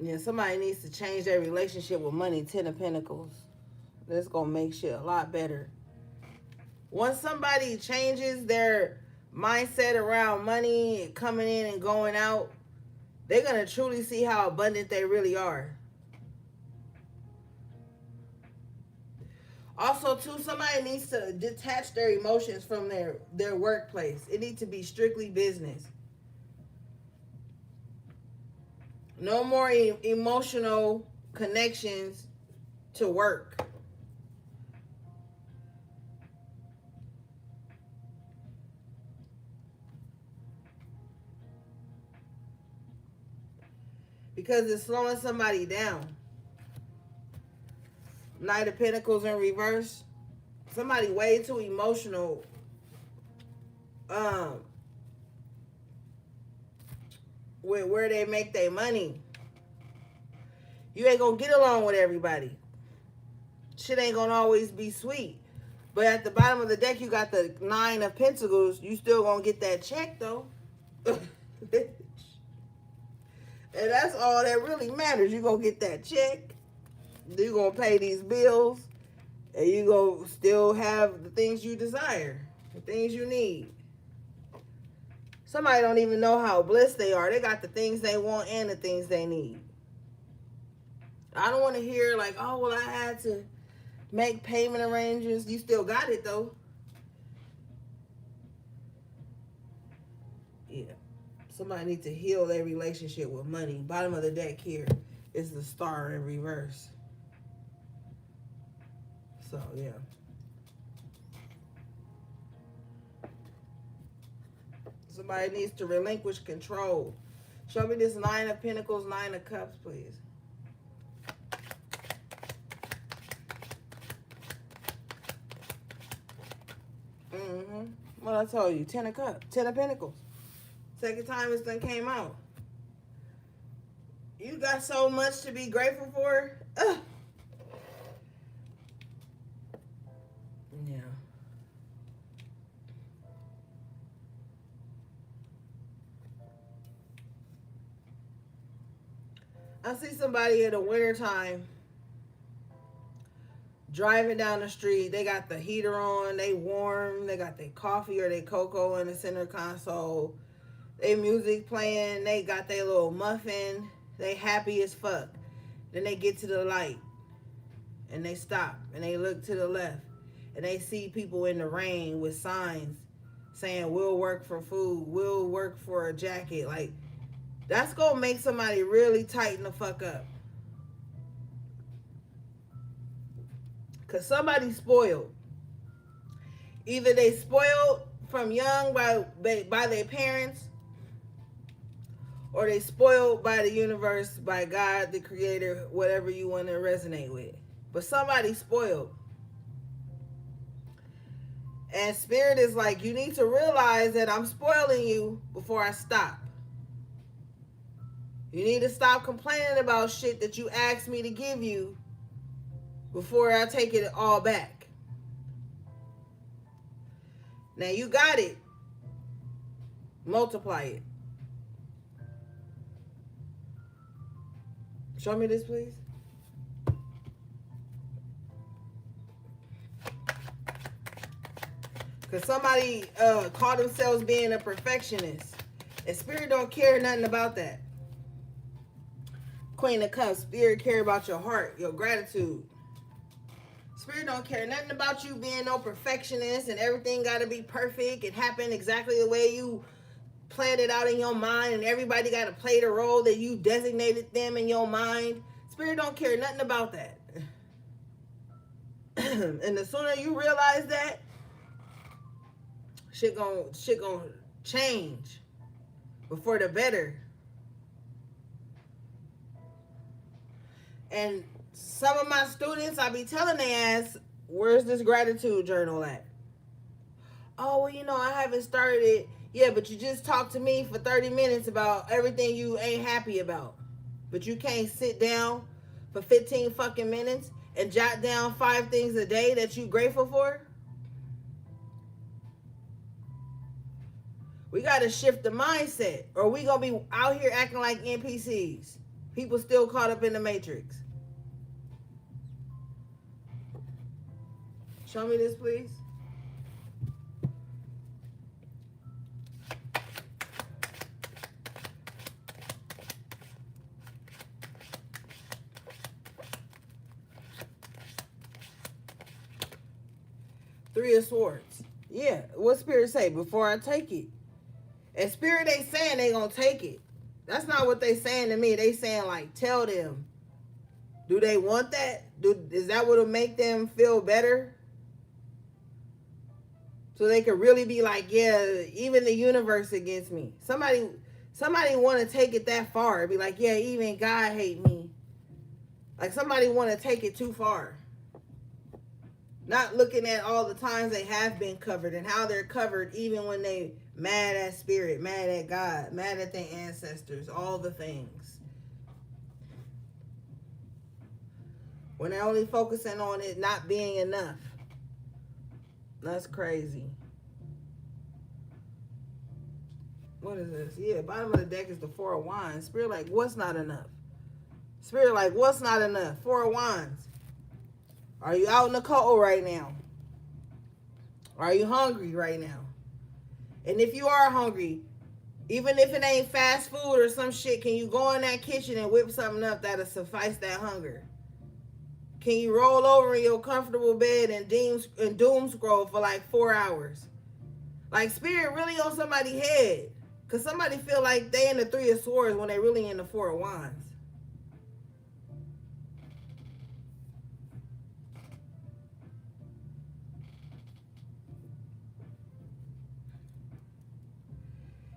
Yeah, somebody needs to change their relationship with money. Ten of Pentacles. That's gonna make shit a lot better. Once somebody changes their mindset around money coming in and going out, they're gonna truly see how abundant they really are. Also, too, somebody needs to detach their emotions from their workplace. It needs to be strictly business. No more emotional connections to work. Because it's slowing somebody down. Knight of Pentacles in reverse. Somebody way too emotional. With where they make their money. You ain't gonna get along with everybody. Shit ain't gonna always be sweet. But at the bottom of the deck, you got the Nine of Pentacles. You still gonna get that check though. And that's all that really matters. You gonna get that check. You gonna pay these bills. And you gonna still have the things you desire. The things you need. Somebody don't even know how blessed they are. They got the things they want and the things they need. I don't want to hear like, oh, well, I had to make payment arrangements. You still got it, though. Yeah. Somebody needs to heal their relationship with money. Bottom of the deck here is the Star in reverse. So, yeah. Somebody needs to relinquish control. Show me this Nine of Pentacles, Nine of Cups, please. What I told you, Ten of Cups, Ten of Pentacles. Second time this thing came out. You got so much to be grateful for. Ugh. Yeah. I see somebody in the wintertime driving down the street. They got the heater on. They warm. They got their coffee or their cocoa in the center console. They music playing. They got their little muffin. They happy as fuck. Then they get to the light. And they stop. And they look to the left. And they see people in the rain with signs saying, we'll work for food. We'll work for a jacket. Like, that's going to make somebody really tighten the fuck up. Because somebody's spoiled. Either they spoiled from young by their parents, or they spoiled by the universe, by God, the creator, whatever you want to resonate with. But somebody's spoiled. And Spirit is like, you need to realize that I'm spoiling you before I stop. You need to stop complaining about shit that you asked me to give you before I take it all back. Now you got it. Multiply it. Show me this, please. Because somebody call themselves being a perfectionist. And Spirit don't care nothing about that. Queen of Cups, Spirit care about your heart, your gratitude. Spirit don't care nothing about you being no perfectionist and everything got to be perfect and happen exactly the way you planned it out in your mind, and everybody got to play the role that you designated them in your mind. Spirit don't care nothing about that. And the sooner you realize that, shit gon' change before the better. And some of my students, I be telling their ass, where's this gratitude journal at? Oh, well, you know, I haven't started it. Yeah, but you just talked to me for 30 minutes about everything you ain't happy about. But you can't sit down for 15 fucking minutes and jot down 5 things a day that you grateful for? We got to shift the mindset, or we going to be out here acting like NPCs. People still caught up in the matrix. Show me this, please. Three of Swords. Yeah, what Spirit say? Before I take it. And Spirit ain't saying they gonna take it. That's not what they saying to me. They saying like, tell them. Do they want that? Is that what'll make them feel better? So they could really be like, yeah, even the universe against me. Somebody want to take it that far. Be like, yeah, even God hate me. Like somebody want to take it too far. Not looking at all the times they have been covered and how they're covered even when they mad at Spirit, mad at God, mad at their ancestors, all the things. When they're only focusing on it not being enough. That's crazy. What is this? Yeah, bottom of the deck is the Four of Wands. Spirit like, what's not enough? Spirit like, what's not enough? Four of Wands. Are you out in the cold right now? Are you hungry right now? And if you are hungry, even if it ain't fast food or some shit, can you go in that kitchen and whip something up that'll suffice that hunger? Can you roll over in your comfortable bed and doom scroll for like 4 hours? Like Spirit really on somebody's head. Because somebody feel like they in the Three of Swords when they really in the Four of Wands.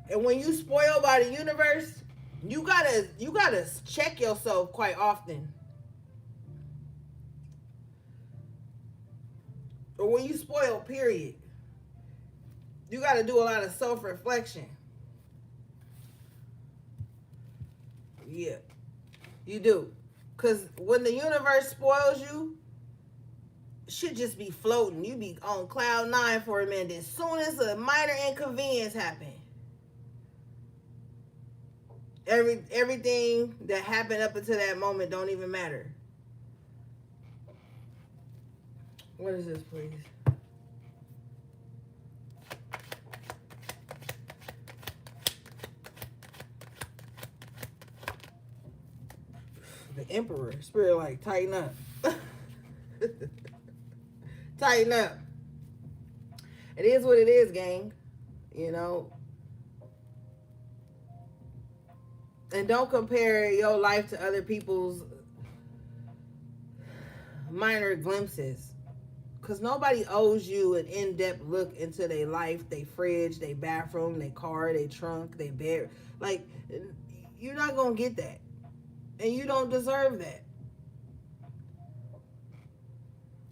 And when you spoiled by the universe, you gotta check yourself quite often. Or when you spoil, period. You gotta do a lot of self-reflection. Yeah, you do. Because when the universe spoils you, shit just be floating. You be on cloud 9 for a minute. As soon as a minor inconvenience happen, everything that happened up until that moment don't even matter. What is this, please? The Emperor. Spirit like, tighten up. Tighten up. It is what it is, gang. You know? And don't compare your life to other people's minor glimpses. Because nobody owes you an in-depth look into their life, their fridge, their bathroom, their car, their trunk, their bed. Like, you're not going to get that. And you don't deserve that.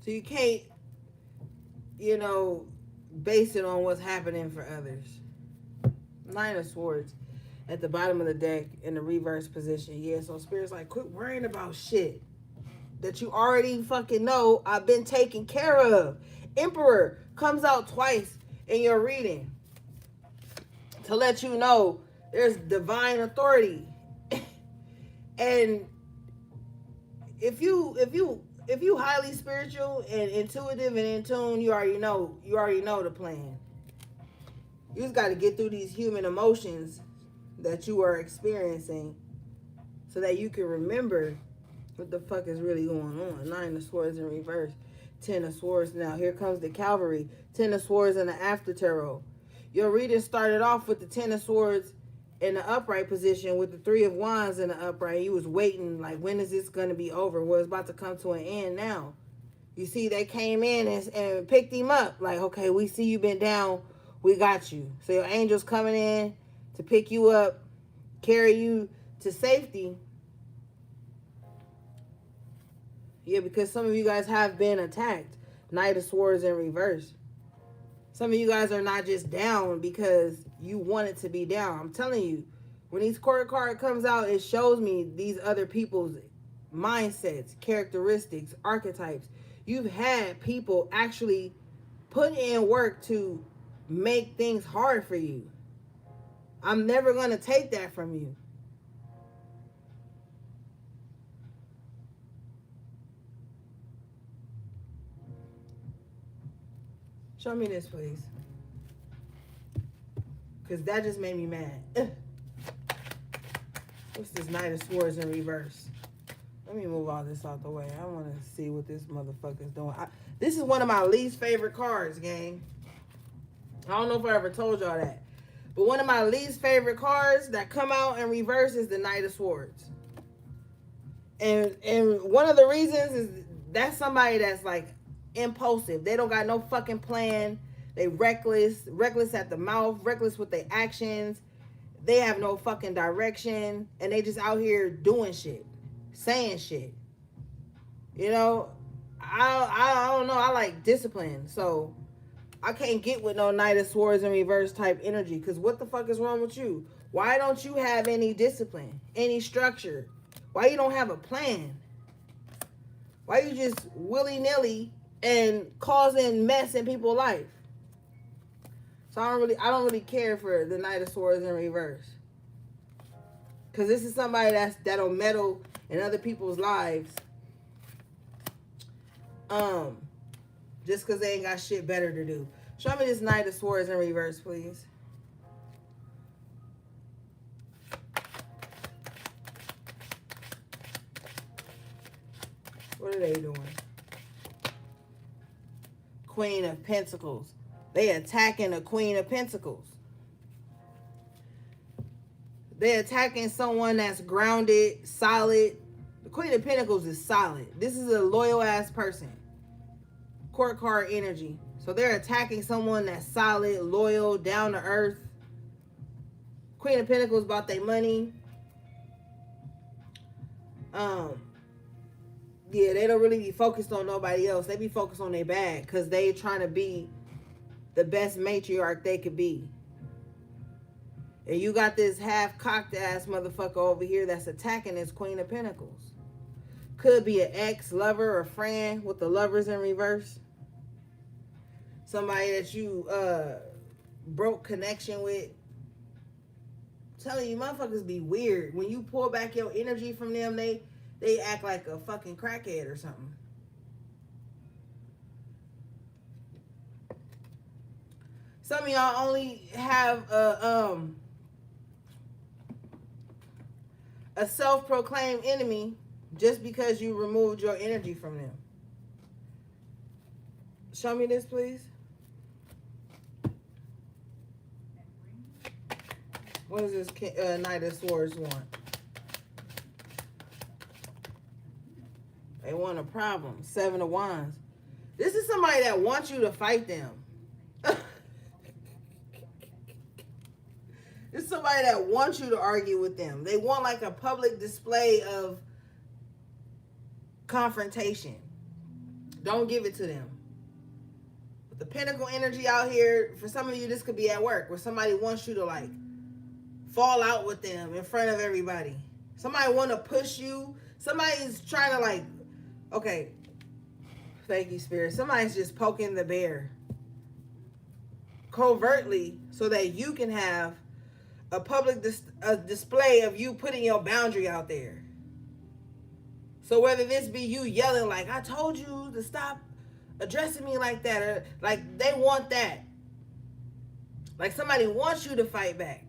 So you can't, base it on what's happening for others. Nine of Swords. at the bottom of the deck in the reverse position. Yeah, so Spirit's like, quit worrying about shit that you already fucking know I've been taken care of. Emperor comes out twice in your reading to let you know there's divine authority. And if you highly spiritual and intuitive and in tune, you already know the plan. You just got to get through these human emotions that you are experiencing so that you can remember what the fuck is really going on. 9 of Swords in reverse. 10 of Swords. Now here comes the cavalry. 10 of Swords in the after tarot. Your reading started off with the 10 of Swords in the upright position with the 3 of Wands in the upright. You was waiting like, when is this going to be over? Well, it's about to come to an end now. You see, they came in and picked him up. Like, okay, we see you been down. We got you. So your angels coming in to pick you up, carry you to safety. Yeah, because some of you guys have been attacked. Knight of Swords in reverse. Some of you guys are not just down because you wanted to be down. I'm telling you, when these court card comes out, it shows me these other people's mindsets, characteristics, archetypes. You've had people actually put in work to make things hard for you. I'm never going to take that from you. Show me this, please. Because that just made me mad. What's this Knight of Swords in reverse? Let me move all this out the way. I want to see what this motherfucker's doing. This is one of my least favorite cards, gang. I don't know if I ever told y'all that. But one of my least favorite cards that come out in reverse is the Knight of Swords. And one of the reasons is that's somebody that's like impulsive. They don't got no fucking plan. They reckless at the mouth, reckless with their actions. They have no fucking direction, and they just out here doing shit, saying shit. You know, I don't know. I like discipline, so I can't get with no Knight of Swords in reverse type energy. Because what the fuck is wrong with you? Why don't you have any discipline, any structure? Why you don't have a plan? Why you just willy-nilly and causing mess in people's life? So I don't really care for the Knight of Swords in reverse. Because this is somebody that'll meddle in other people's lives. Just because they ain't got shit better to do. Show me this Knight of Swords in reverse, please. What are they doing? Queen of Pentacles. They attacking the Queen of Pentacles. They attacking someone that's grounded, solid. The Queen of Pentacles is solid. This is a loyal ass person. Court card energy. So they're attacking someone that's solid, loyal, down to earth. Queen of Pentacles about their money. Yeah, they don't really be focused on nobody else. They be focused on their bag because they trying to be the best matriarch they could be. And you got this half-cocked ass motherfucker over here that's attacking this Queen of Pentacles. Could be an ex, lover, or friend with the lovers in reverse. Somebody that you broke connection with. I'm telling you, motherfuckers be weird. When you pull back your energy from them, they act like a fucking crackhead or something. Some of y'all only have a self-proclaimed enemy just because you removed your energy from them. Show me this, please. What does this Knight of Swords want? They want a problem. 7 of Wands. This is somebody that wants you to fight them. This is somebody that wants you to argue with them. They want like a public display of confrontation. Don't give it to them. But the Pentacle energy out here, for some of you, this could be at work where somebody wants you to like fall out with them in front of everybody. Somebody want to push you. Somebody's trying to like, okay, thank you, Spirit. Somebody's just poking the bear covertly so that you can have a public display of you putting your boundary out there. So whether this be you yelling like, I told you to stop addressing me like that, or like they want that. Like somebody wants you to fight back.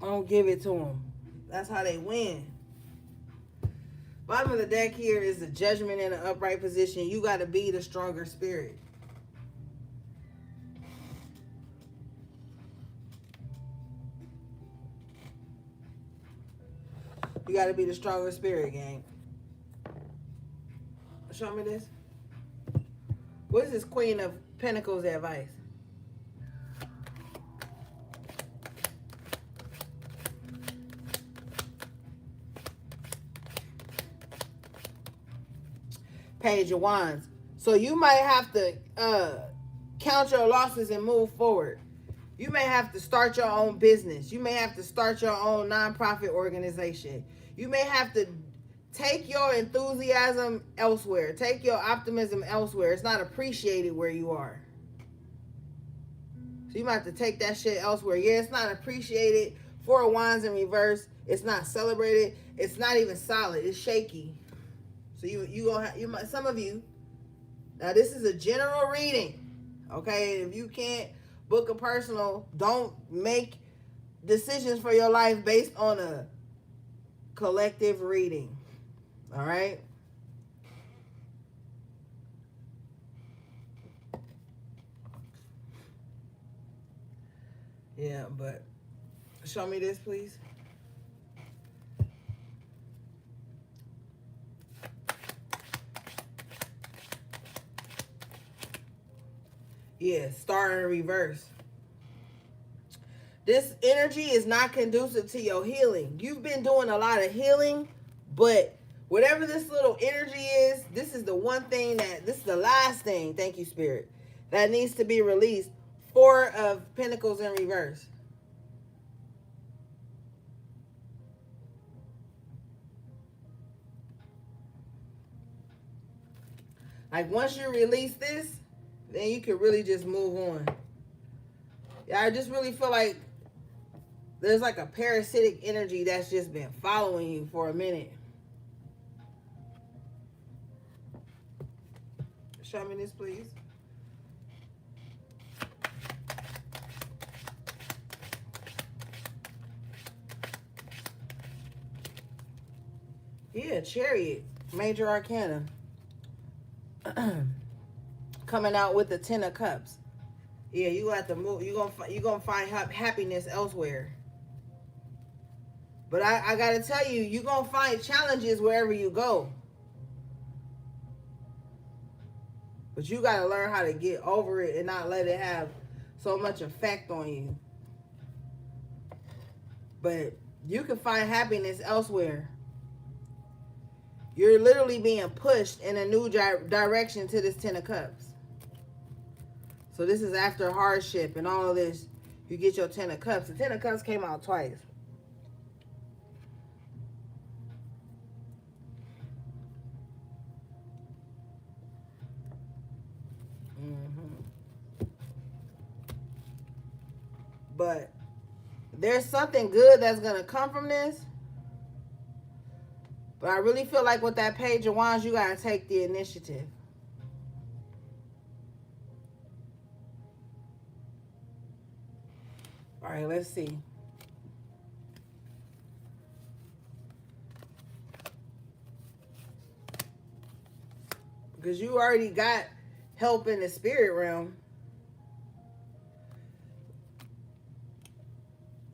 I don't give it to them. That's how they win. Bottom of the deck here is the Judgment in an upright position. You got to be the stronger spirit. You got to be the stronger spirit, gang. Show me this. What is this Queen of Pentacles advice? Page of Wands. So you might have to count your losses and move forward. You may have to start your own business. You may have to start your own nonprofit organization. You may have to take your enthusiasm elsewhere. Take your optimism elsewhere. It's not appreciated where you are. So you might have to take that shit elsewhere. Yeah, it's not appreciated. Four of Wands in reverse. It's not celebrated. It's not even solid. It's shaky. So you gonna have, you might, some of you. Now this is a general reading. Okay, if you can't book a personal, don't make decisions for your life based on a collective reading. All right. Yeah, but show me this, please. Yeah, Star in reverse. This energy is not conducive to your healing. You've been doing a lot of healing, but whatever this little energy is, this is the one thing this is the last thing, thank you, Spirit, that needs to be released. Four of Pentacles in reverse. Like once you release this, then you can really just move on. Yeah, I just really feel like there's like a parasitic energy that's just been following you for a minute. Show me this, please. Yeah, Chariot, Major Arcana. Coming out with the Ten of Cups. Yeah, you have to move. You're gonna find happiness elsewhere. But I gotta tell you, you're gonna find challenges wherever you go. But you gotta learn how to get over it and not let it have so much effect on you. But you can find happiness elsewhere. You're literally being pushed in a new direction to this Ten of Cups. So this is after hardship and all of this. You get your Ten of Cups. The Ten of Cups came out twice. But there's something good that's going to come from this. But I really feel like with that Page of Wands, you got to take the initiative. All right, let's see. Because you already got help in the spirit realm.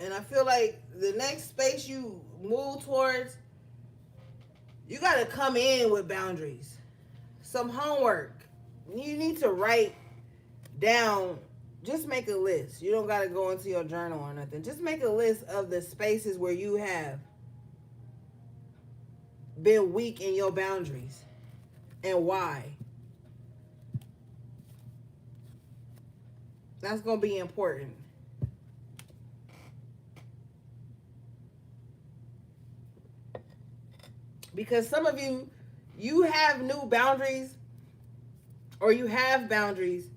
And I feel like the next space you move towards, you got to come in with boundaries. Some homework. You need to write down, just make a list. You don't got to go into your journal or nothing. Just make a list of the spaces where you have been weak in your boundaries and why. That's going to be important. Because some of you, you have new boundaries or you have boundaries,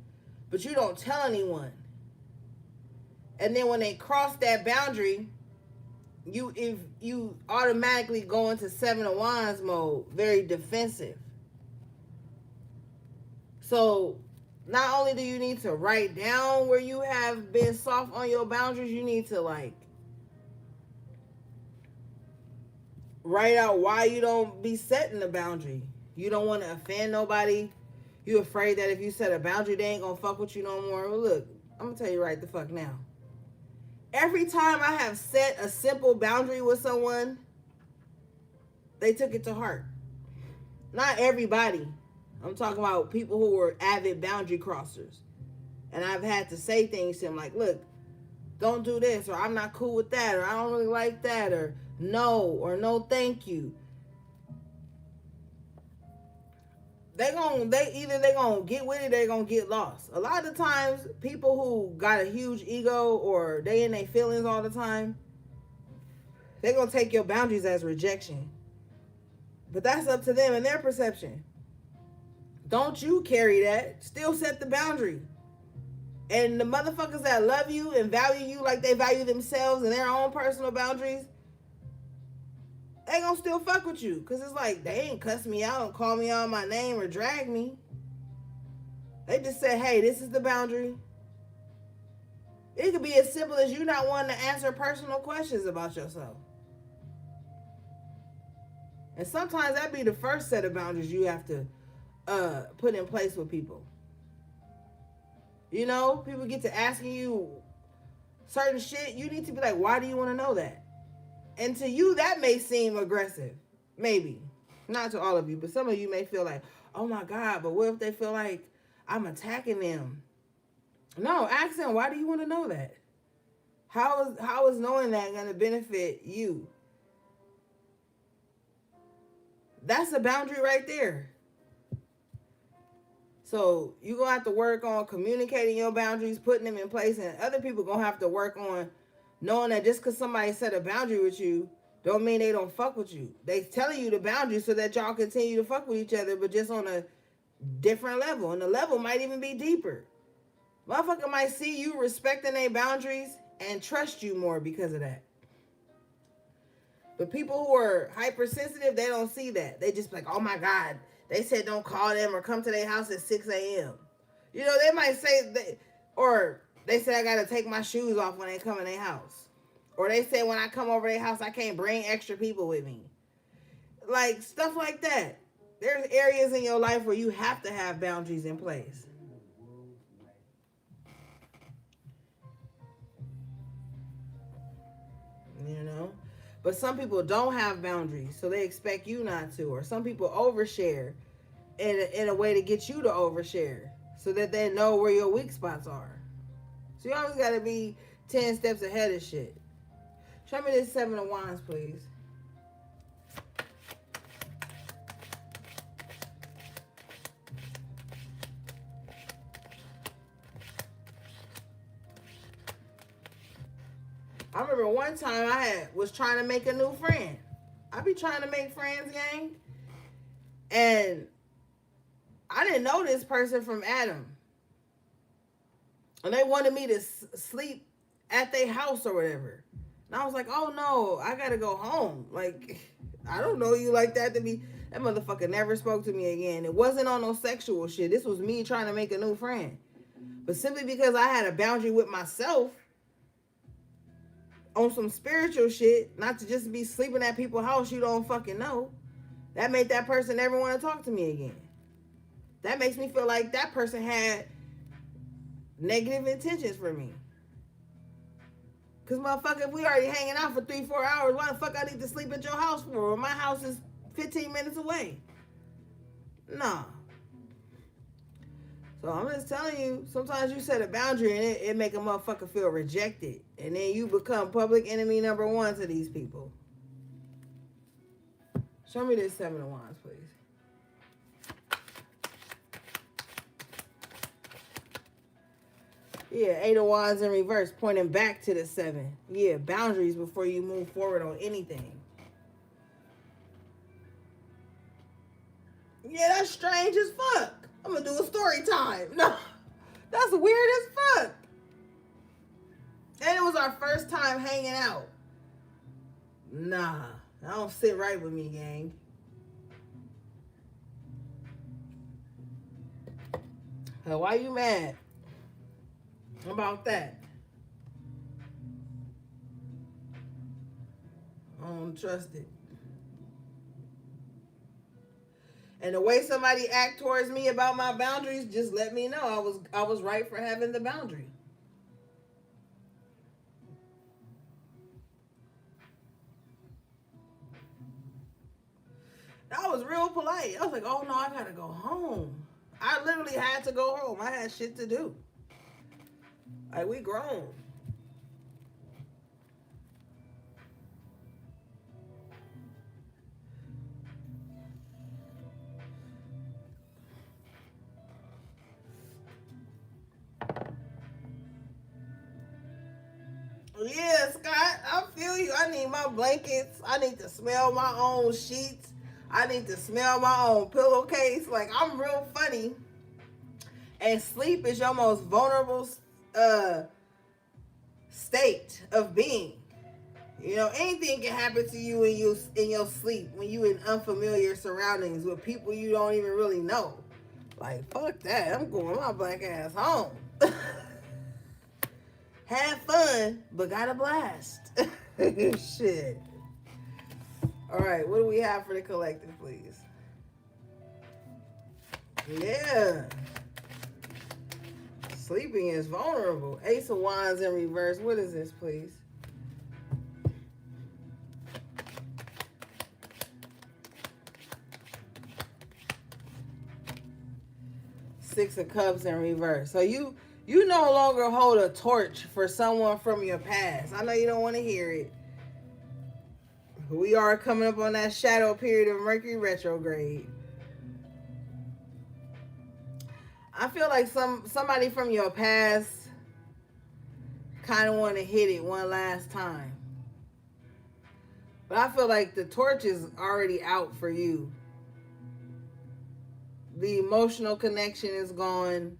but you don't tell anyone. And then when they cross that boundary, you automatically go into Seven of Wands mode, very defensive. So not only do you need to write down where you have been soft on your boundaries, you need to like write out why you don't be setting the boundary. You don't want to offend nobody. You afraid that if you set a boundary, they ain't gonna fuck with you no more. Well, look, I'm gonna tell you right the fuck now. Every time I have set a simple boundary with someone, they took it to heart. Not everybody. I'm talking about people who were avid boundary crossers. And I've had to say things to them like, look, don't do this, or I'm not cool with that, or I don't really like that, or no thank you. They either gonna get with it, they're gonna get lost. A lot of the times, people who got a huge ego or they in their feelings all the time, they're gonna take your boundaries as rejection. But that's up to them and their perception. Don't you carry that. Still set the boundary. And the motherfuckers that love you and value you like they value themselves and their own personal boundaries, they gonna still fuck with you. Because it's like, they ain't cuss me out and call me out my name or drag me. They just said, hey, this is the boundary. It could be as simple as you not wanting to answer personal questions about yourself. And sometimes that be the first set of boundaries you have to put in place with people. You know, people get to asking you certain shit. You need to be like, why do you want to know that? And to you, that may seem aggressive. Maybe. Not to all of you, but some of you may feel like, oh my God, but what if they feel like I'm attacking them? No, ask them, why do you want to know that? How is knowing that going to benefit you? That's a boundary right there. So you're going to have to work on communicating your boundaries, putting them in place, and other people going to have to work on knowing that just because somebody set a boundary with you, don't mean they don't fuck with you. They telling you the boundary so that y'all continue to fuck with each other, but just on a different level. And the level might even be deeper. Motherfucker might see you respecting their boundaries and trust you more because of that. But people who are hypersensitive, they don't see that. They just be like, oh my God, they said don't call them or come to their house at 6 a.m. You know, they might say, or they said I got to take my shoes off when they come in their house. Or they say when I come over their house, I can't bring extra people with me. Like, stuff like that. There's areas in your life where you have to have boundaries in place. You know? But some people don't have boundaries, so they expect you not to. Or some people overshare in a way to get you to overshare so that they know where your weak spots are. So you always got to be 10 steps ahead of shit. Show me this 7 of Wands, please. I remember one time was trying to make a new friend. I be trying to make friends, gang. And I didn't know this person from Adam. And they wanted me to sleep at their house or whatever. And I was like, oh no, I gotta go home. Like, I don't know you like that to be. That motherfucker never spoke to me again. It wasn't on no sexual shit. This was me trying to make a new friend. But simply because I had a boundary with myself on some spiritual shit, not to just be sleeping at people's house you don't fucking know, that made that person never want to talk to me again. That makes me feel like that person had negative intentions for me. Because, motherfucker, if we already hanging out for 3-4 hours, why the fuck I need to sleep at your house for? My house is 15 minutes away. Nah. So I'm just telling you, sometimes you set a boundary and it make a motherfucker feel rejected. And then you become public enemy number 1 to these people. Show me this 7 of Wands, please. Yeah, Eight of Wands in reverse, pointing back to the 7. Yeah, boundaries before you move forward on anything. Yeah, that's strange as fuck. I'm gonna do a story time. No, that's weird as fuck. And it was our first time hanging out. Nah, I don't sit right with me, gang. Why you mad about that? I don't trust it. And the way somebody act towards me about my boundaries just let me know I was right for having the boundary. I was real polite. I was like, oh no, I gotta go home. I literally had to go home. I had shit to do. Like, we grown. Yeah, Scott, I feel you. I need my blankets. I need to smell my own sheets. I need to smell my own pillowcase. Like, I'm real funny. And sleep is your most vulnerable uh, state of being. You know, anything can happen to you in your sleep when you in unfamiliar surroundings with people you don't even really know. Like, fuck that. I'm going my black ass home. Have fun, but got a blast. Shit. All right, what do we have for the collective, please? Yeah. Sleeping is vulnerable. Ace of Wands in reverse. What is this, please? Six of Cups in reverse. So you no longer hold a torch for someone from your past. I know you don't want to hear it. We are coming up on that shadow period of Mercury retrograde. I feel like somebody from your past kind of want to hit it one last time. But I feel like the torch is already out for you. The emotional connection is gone.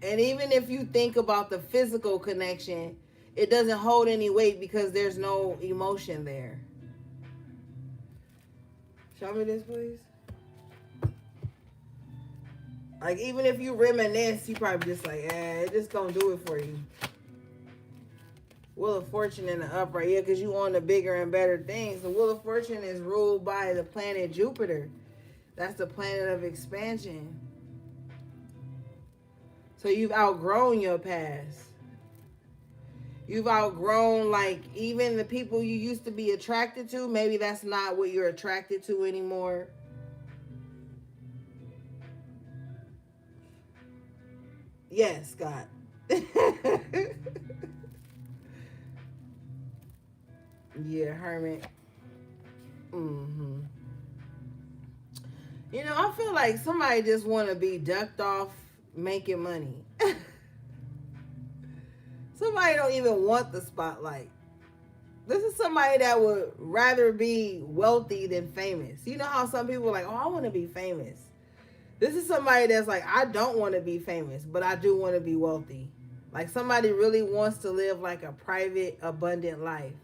And even if you think about the physical connection, it doesn't hold any weight because there's no emotion there. Show me this, please. Like, even if you reminisce, you probably just like, it just don't do it for you. Wheel of Fortune in the upright. Yeah, because you want the bigger and better things. The Wheel of Fortune is ruled by the planet Jupiter. That's the planet of expansion. So you've outgrown your past. You've outgrown, like, even the people you used to be attracted to. Maybe that's not what you're attracted to anymore. Yes, Scott. Yeah, Hermit. Mm-hmm. You know, I feel like somebody just want to be ducked off making money. Somebody don't even want the spotlight. This is somebody that would rather be wealthy than famous. You know how some people are like, oh, I want to be famous. This is somebody that's like, I don't want to be famous, but I do want to be wealthy. Like, somebody really wants to live like a private, abundant life.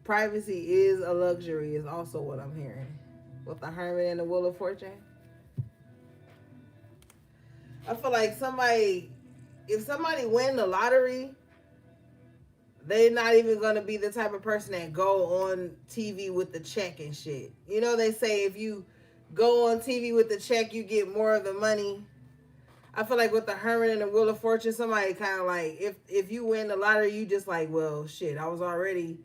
Privacy is a luxury is also what I'm hearing. With the Hermit and the Wheel of Fortune. I feel like if somebody win the lottery, they're not even going to be the type of person that go on TV with the check and shit. You know, they say if you go on TV with the check, you get more of the money. I feel like with the Hermit and the Wheel of Fortune, somebody kind of like, if you win the lottery, you just like, well, shit, I was already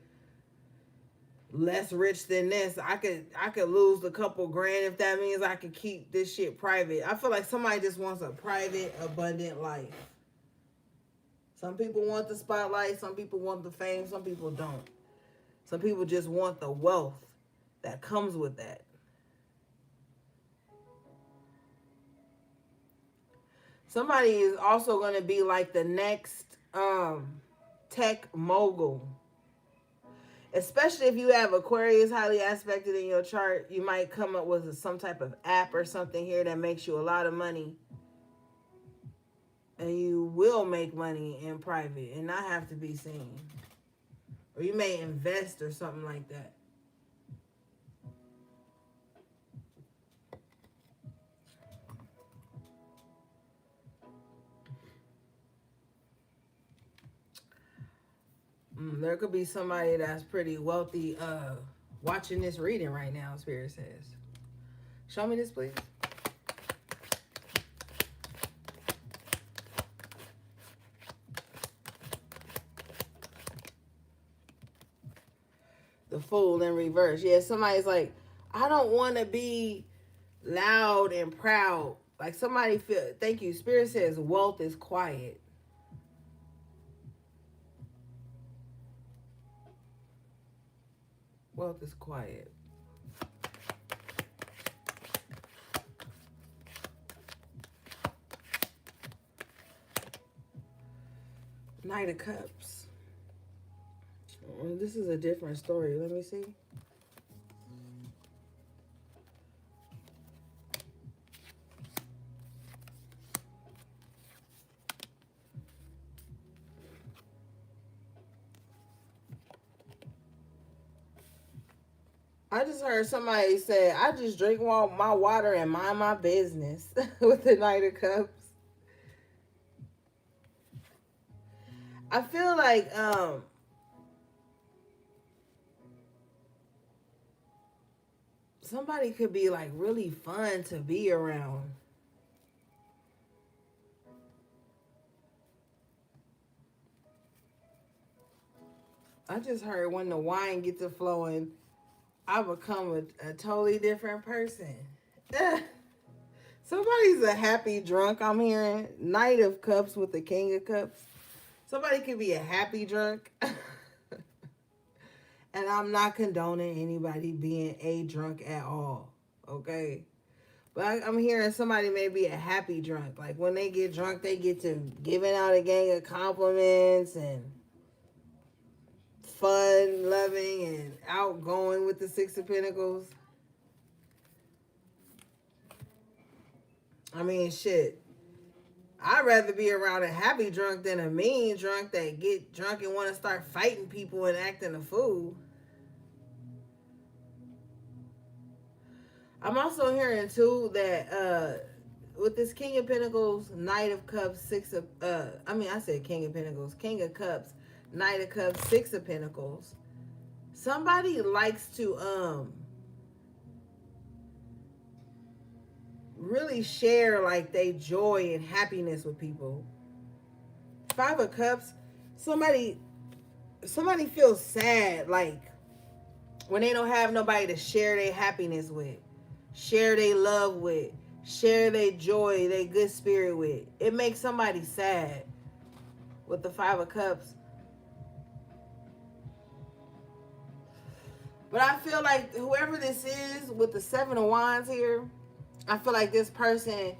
less rich than this. I could lose a couple grand if that means I could keep this shit private. I feel like somebody just wants a private, abundant life. Some people want the spotlight, some people want the fame, some people don't. Some people just want the wealth that comes with that. Somebody is also going to be like the next tech mogul. Especially if you have Aquarius highly aspected in your chart, you might come up with some type of app or something here that makes you a lot of money. And you will make money in private and not have to be seen. Or you may invest or something like that. There could be somebody that's pretty wealthy watching this reading right now, Spirit says. Show me this, please. The Fool in reverse. Yeah, somebody's like, I don't want to be loud and proud. Like somebody feel, thank you. Spirit says wealth is quiet. Wealth is quiet. Knight of Cups. This is a different story. Let me see. I just heard somebody say, I just drink my water and mind my business with the Knight of Cups. I feel like somebody could be like really fun to be around. I just heard when the wine gets to flowing, I become a totally different person. Somebody's a happy drunk, I'm hearing. Knight of Cups with the King of Cups. Somebody could be a happy drunk. And I'm not condoning anybody being a drunk at all. Okay? But I'm hearing somebody may be a happy drunk. Like when they get drunk, they get to giving out a gang of compliments and fun, loving, and outgoing with the Six of Pentacles. I mean, shit. I'd rather be around a happy drunk than a mean drunk that get drunk and want to start fighting people and acting a fool. I'm also hearing too that with this King of Pentacles, Knight of Cups, I said King of Pentacles, King of Cups, Knight of Cups, Six of Pentacles. Somebody likes to really share like they joy and happiness with people. Five of Cups, somebody feels sad like when they don't have nobody to share their happiness with, share their love with, share their joy, their good spirit with. It makes somebody sad with the Five of Cups. But I feel like whoever this is with the Seven of Wands here, I feel like this person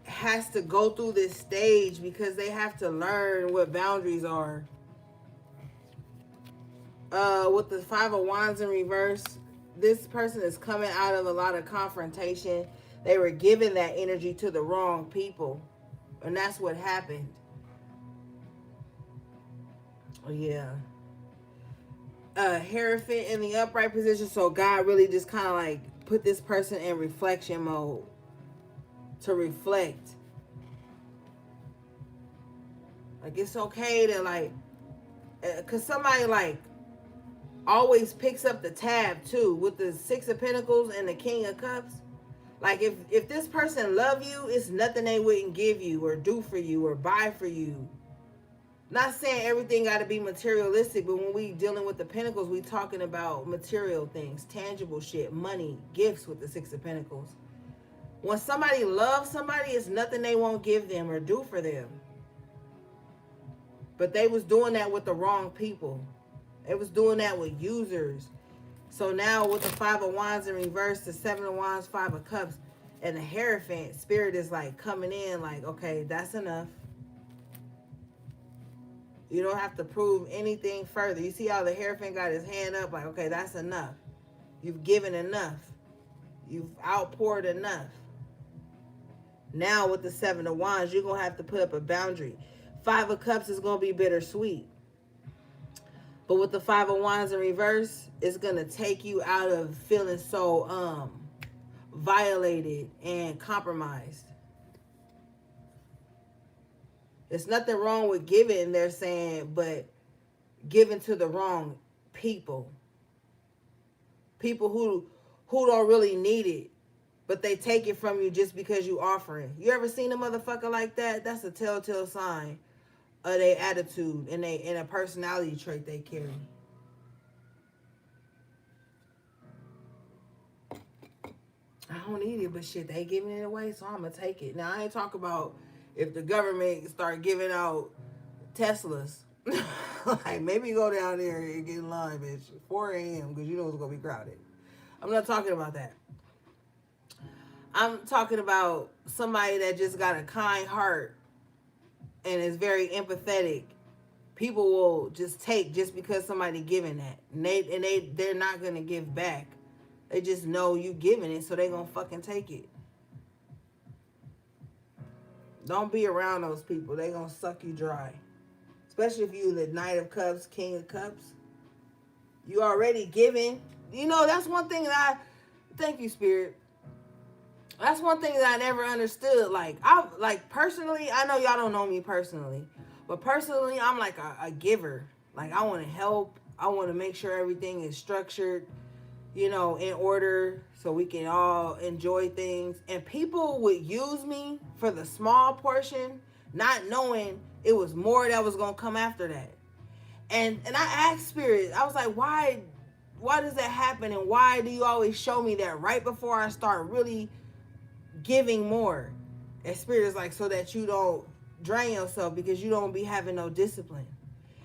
has to go through this stage because they have to learn what boundaries are. With the Five of Wands in reverse, this person is coming out of a lot of confrontation. They were giving that energy to the wrong people. And that's what happened. Oh, yeah. Hierophant in the upright position. So God really just kind of like put this person in reflection mode. To reflect. Like it's okay to like, cause somebody like always picks up the tab too with the Six of Pentacles and the King of Cups. Like if this person love you, it's nothing they wouldn't give you or do for you or buy for you. Not saying everything got to be materialistic, but when we dealing with the Pentacles, we talking about material things, tangible shit, money, gifts with the Six of Pentacles. When somebody loves somebody, it's nothing they won't give them or do for them. But they was doing that with the wrong people. They was doing that with users. So now with the Five of Wands in reverse, the Seven of Wands, Five of Cups, And the Hierophant spirit is like coming in like, okay, that's enough. You don't have to prove anything further. You see how the Hierophant got his hand up like, okay, that's enough. You've given enough. You've outpoured enough. Now with the Seven of Wands, you're going to have to put up a boundary. Five of Cups is going to be bittersweet. But with the Five of Wands in reverse, it's going to take you out of feeling so violated and compromised. There's nothing wrong with giving, they're saying, but giving to the wrong people. People who don't really need it, but they take it from you just because you offering. You ever seen a motherfucker like that? That's a telltale sign of their attitude and a personality trait they carry. I don't need it, but shit, they giving it away, so I'm gonna take it. Now I ain't talking about if the government start giving out Teslas. Like maybe go down there and get in line, bitch, 4 a.m. because you know it's gonna be crowded. I'm not talking about that. I'm talking about somebody that just got a kind heart and is very empathetic. People will just take just because somebody giving that, and they're not gonna give back. They just know you giving it, so they gonna fucking take it. Don't be around those people. They gonna suck you dry. Especially if you the Knight of Cups, King of Cups. You already giving. You know, that's one thing that thank you, Spirit. That's one thing that I never understood. Like personally, I know y'all don't know me personally, but personally, I'm like a giver. Like I want to help. I want to make sure everything is structured, in order so we can all enjoy things. And people would use me for the small portion, not knowing it was more that was going to come after that. And I asked Spirit, I was like, why does that happen? And why do you always show me that right before I start really giving more? And Spirit is like, so that you don't drain yourself because you don't be having no discipline.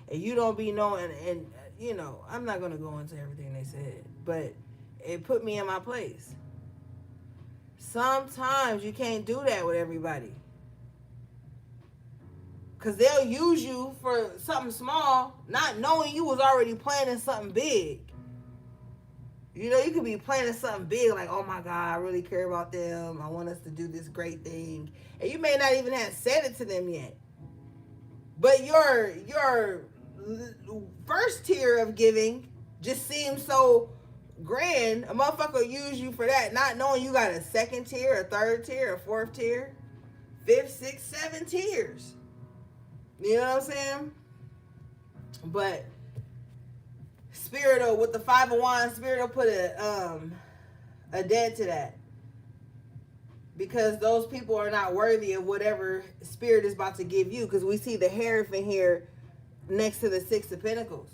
And you don't be knowing, and I'm not going to go into everything they said, but it put me in my place. Sometimes you can't do that with everybody. Because they'll use you for something small, not knowing you was already planning something big. You could be planning something big, like, oh my God, I really care about them. I want us to do this great thing. And you may not even have said it to them yet. But your first tier of giving just seems so grand. A motherfucker will use you for that, not knowing you got a second tier, a third tier, a fourth tier, 5th, 6th, 7 tiers. You know what I'm saying? But Spirit with the Five of Wands, Spirit will put a dead to that. Because those people are not worthy of whatever Spirit is about to give you. Because we see the Hierophant here next to the Six of Pentacles.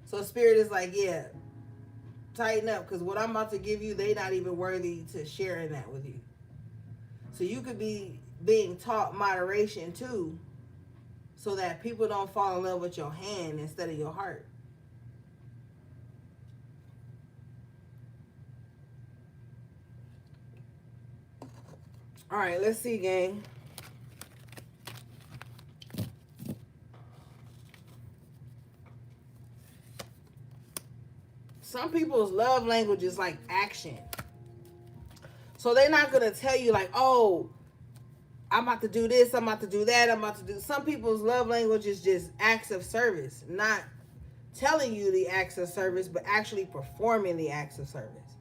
So Spirit is like, yeah, tighten up. Because what I'm about to give you, they not even worthy to sharing that with you. So you could be being taught moderation too. So that people don't fall in love with your hand instead of your heart. All right, let's see, gang. Some people's love language is like action. So they're not going to tell you like, oh, I'm about to do this, I'm about to do that, I'm about to do... Some people's love language is just acts of service. Not telling you the acts of service, but actually performing the acts of service.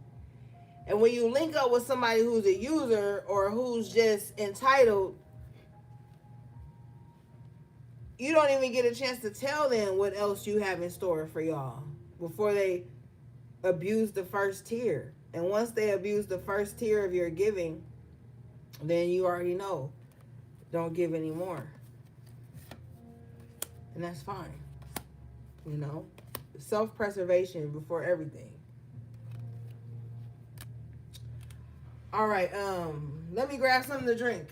And when you link up with somebody who's a user or who's just entitled, you don't even get a chance to tell them what else you have in store for y'all before they abuse the first tier. And once they abuse the first tier of your giving, then you already know. Don't give anymore. And that's fine. Self-preservation before everything. All right, let me grab something to drink.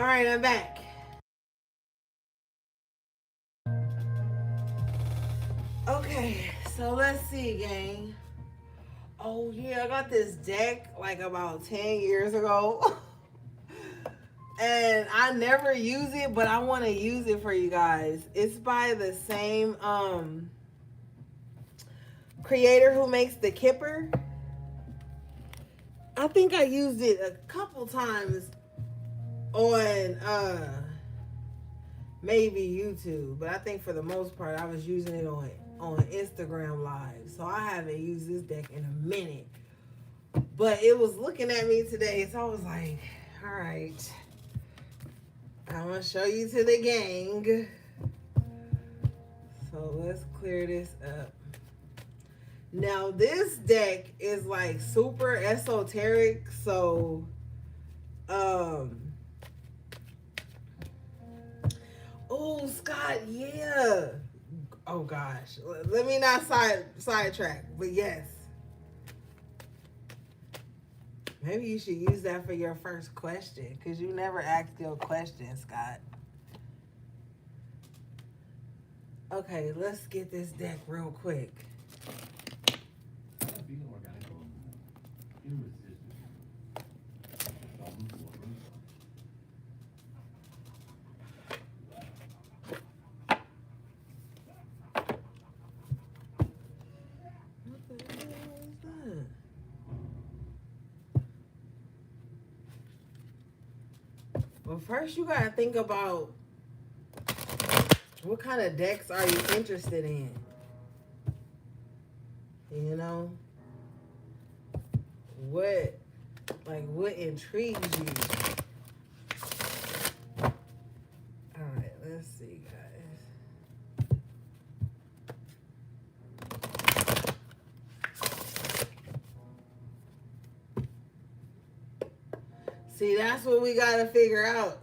right, I'm back. Okay, so let's see, gang. Oh yeah, I got this deck like about 10 years ago. And I never use it, but I want to use it for you guys. It's by the same creator who makes the Kipper. I think I used it a couple times on maybe YouTube, but I think for the most part I was using it on Instagram Live. So I haven't used this deck in a minute. But it was looking at me today, so I was like, all right, I'm gonna show you to the gang. So let's clear this up. Now this deck is like super esoteric, so oh Scott, yeah. Oh gosh. Let me not sidetrack, but yes. Maybe you should use that for your first question, because you never asked your question, Scott. Okay, let's get this deck real quick. What the hell is that? Well, first you gotta think about what kind of decks are you interested in? You know? What intrigues you? Alright, let's see, guys. See, that's what we gotta figure out.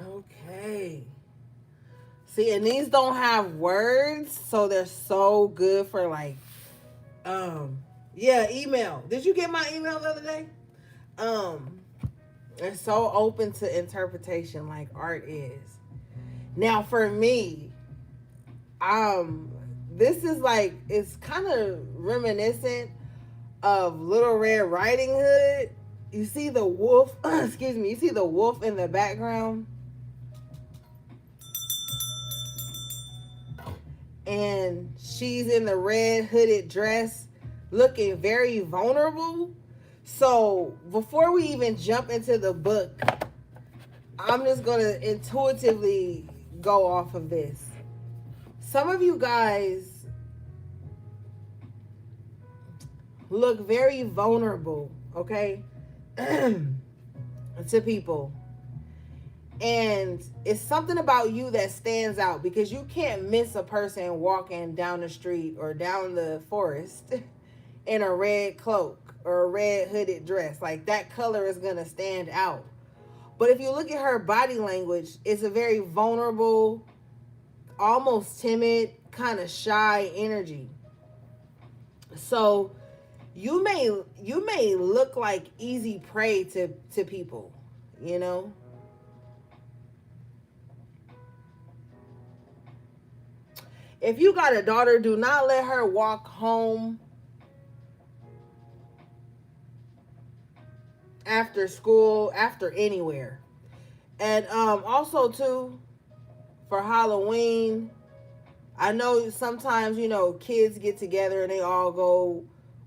Okay. See, and these don't have words, so they're so good for like, yeah, email. Did you get my email the other day? It's so open to interpretation like art is. Now for me, this is like, it's kind of reminiscent of Little Red Riding Hood. You see the wolf, excuse me, you see the wolf in the background? And she's in the red hooded dress looking very vulnerable. So before we even jump into the book, I'm just going to intuitively go off of this. Some of you guys look very vulnerable, okay, to people. And it's something about you that stands out, because you can't miss a person walking down the street or down the forest in a red cloak or a red hooded dress. Like, that color is going to stand out. But if you look at her body language, it's a very vulnerable, almost timid, kind of shy energy. So you may look like easy prey to people, you know? If you got a daughter, do not let her walk home after school, after anywhere. And also too, for Halloween, I know sometimes, kids get together and they all go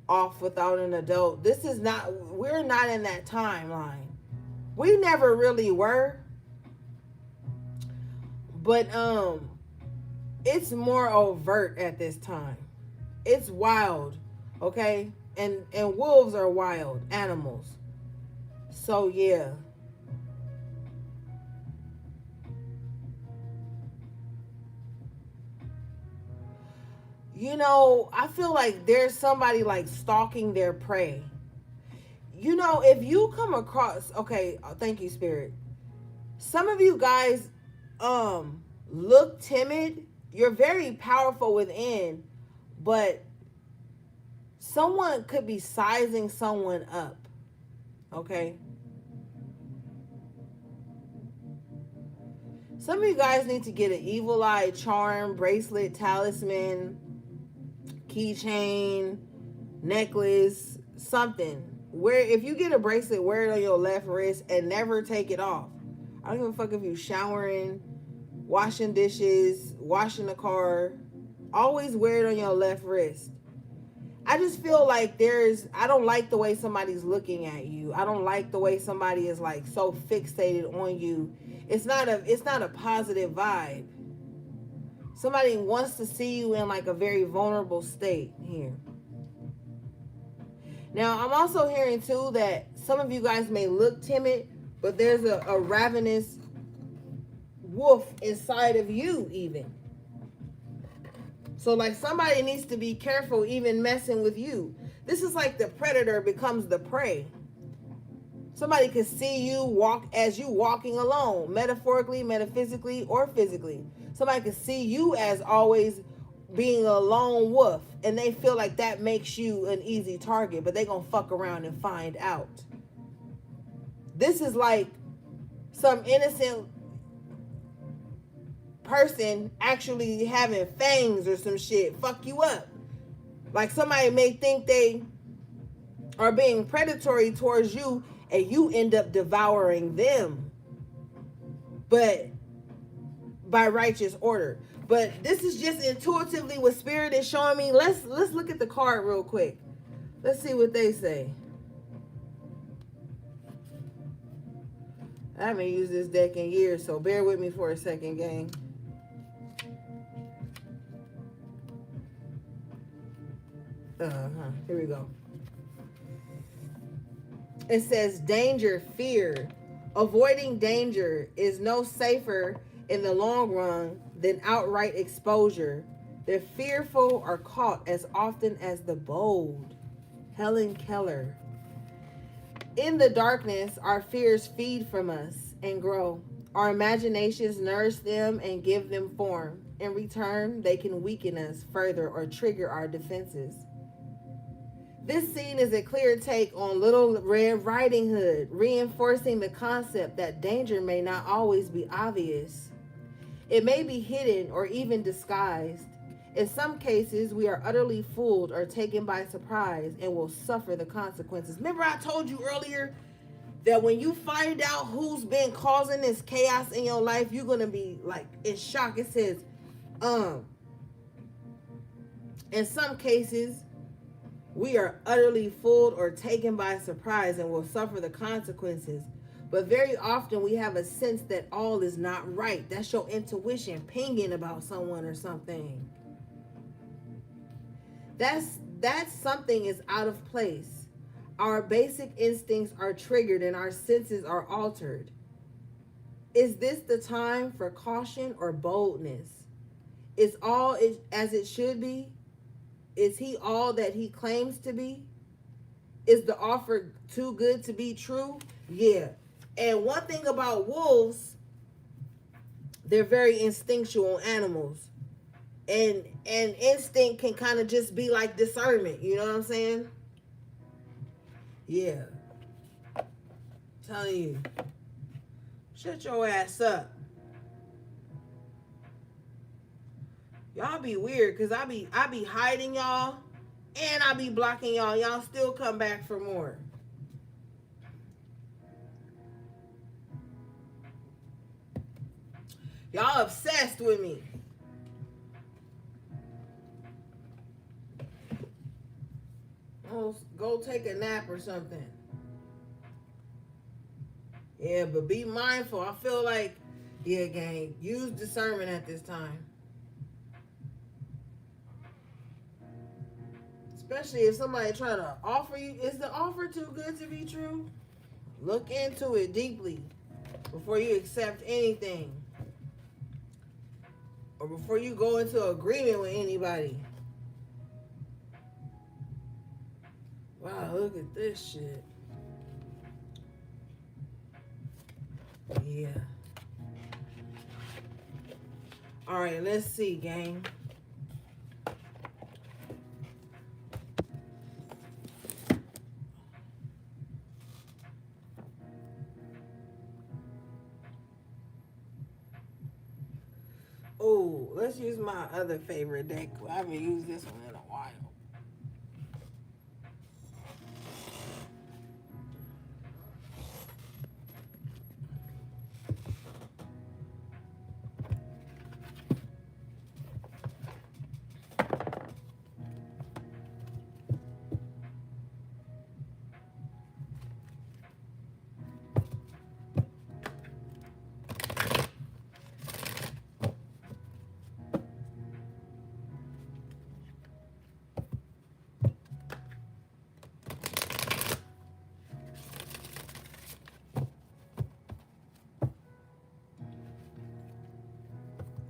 off without an adult. We're not in that timeline. We never really were. But it's more overt at this time. It's wild, okay? And wolves are wild animals. So yeah. I feel like there's somebody like stalking their prey. If you come across, okay, thank you, Spirit. Some of you guys look timid, you're very powerful within, but someone could be sizing someone up. Okay? Some of you guys need to get an evil eye charm, bracelet, talisman, keychain, necklace, something. Where if you get a bracelet, wear it on your left wrist and never take it off. I don't give a fuck if you showering, washing dishes, washing the car. Always wear it on your left wrist. I just feel like I don't like the way somebody's looking at you. I don't like the way somebody is like so fixated on you. It's not a positive vibe. Somebody wants to see you in like a very vulnerable state here. Now, I'm also hearing too that some of you guys may look timid, but there's a ravenous wolf inside of you even. So like somebody needs to be careful even messing with you. This is like the predator becomes the prey. Somebody could see you walking alone, metaphorically, metaphysically, or physically. Somebody could see you as always being a lone wolf, and they feel like that makes you an easy target, but they gonna fuck around and find out. This is like some innocent person actually having fangs or some shit fuck you up. Like somebody may think they are being predatory towards you and you end up devouring them, but by righteous order. But this is just intuitively what spirit is showing me. Let's look at the card real quick. Let's see what they say. I haven't used this deck in years, so bear with me for a second, gang. Here we go. It says danger, fear. Avoiding danger is no safer in the long run than outright exposure. The fearful are caught as often as the bold. Helen Keller. In the darkness, our fears feed from us and grow. Our imaginations nourish them and give them form. In return, they can weaken us further or trigger our defenses. This scene is a clear take on Little Red Riding Hood, reinforcing the concept that danger may not always be obvious. It may be hidden or even disguised. In some cases, we are utterly fooled or taken by surprise and will suffer the consequences. Remember I told you earlier that when you find out who's been causing this chaos in your life, you're going to be like in shock. It says, in some cases, we are utterly fooled or taken by surprise and will suffer the consequences. But very often we have a sense that all is not right. That's your intuition pinging about someone or something. That something is out of place. Our basic instincts are triggered and our senses are altered. Is this the time for caution or boldness? Is all as it should be? Is he all that he claims to be? Is the offer too good to be true? Yeah. And one thing about wolves, they're very instinctual animals. And instinct can kind of just be like discernment. You know what I'm saying? Yeah. I'm telling you. Shut your ass up. Y'all be weird because I be hiding y'all and I be blocking y'all. Y'all still come back for more. Y'all obsessed with me. Go take a nap or something. Yeah, but be mindful. I feel like, yeah, gang, use discernment at this time. Especially if somebody trying to offer you, is the offer too good to be true? Look into it deeply before you accept anything. Or before you go into agreement with anybody. Wow, look at this shit. Yeah. All right, let's see, gang. Oh, let's use my other favorite deck. I haven't used this one in a while.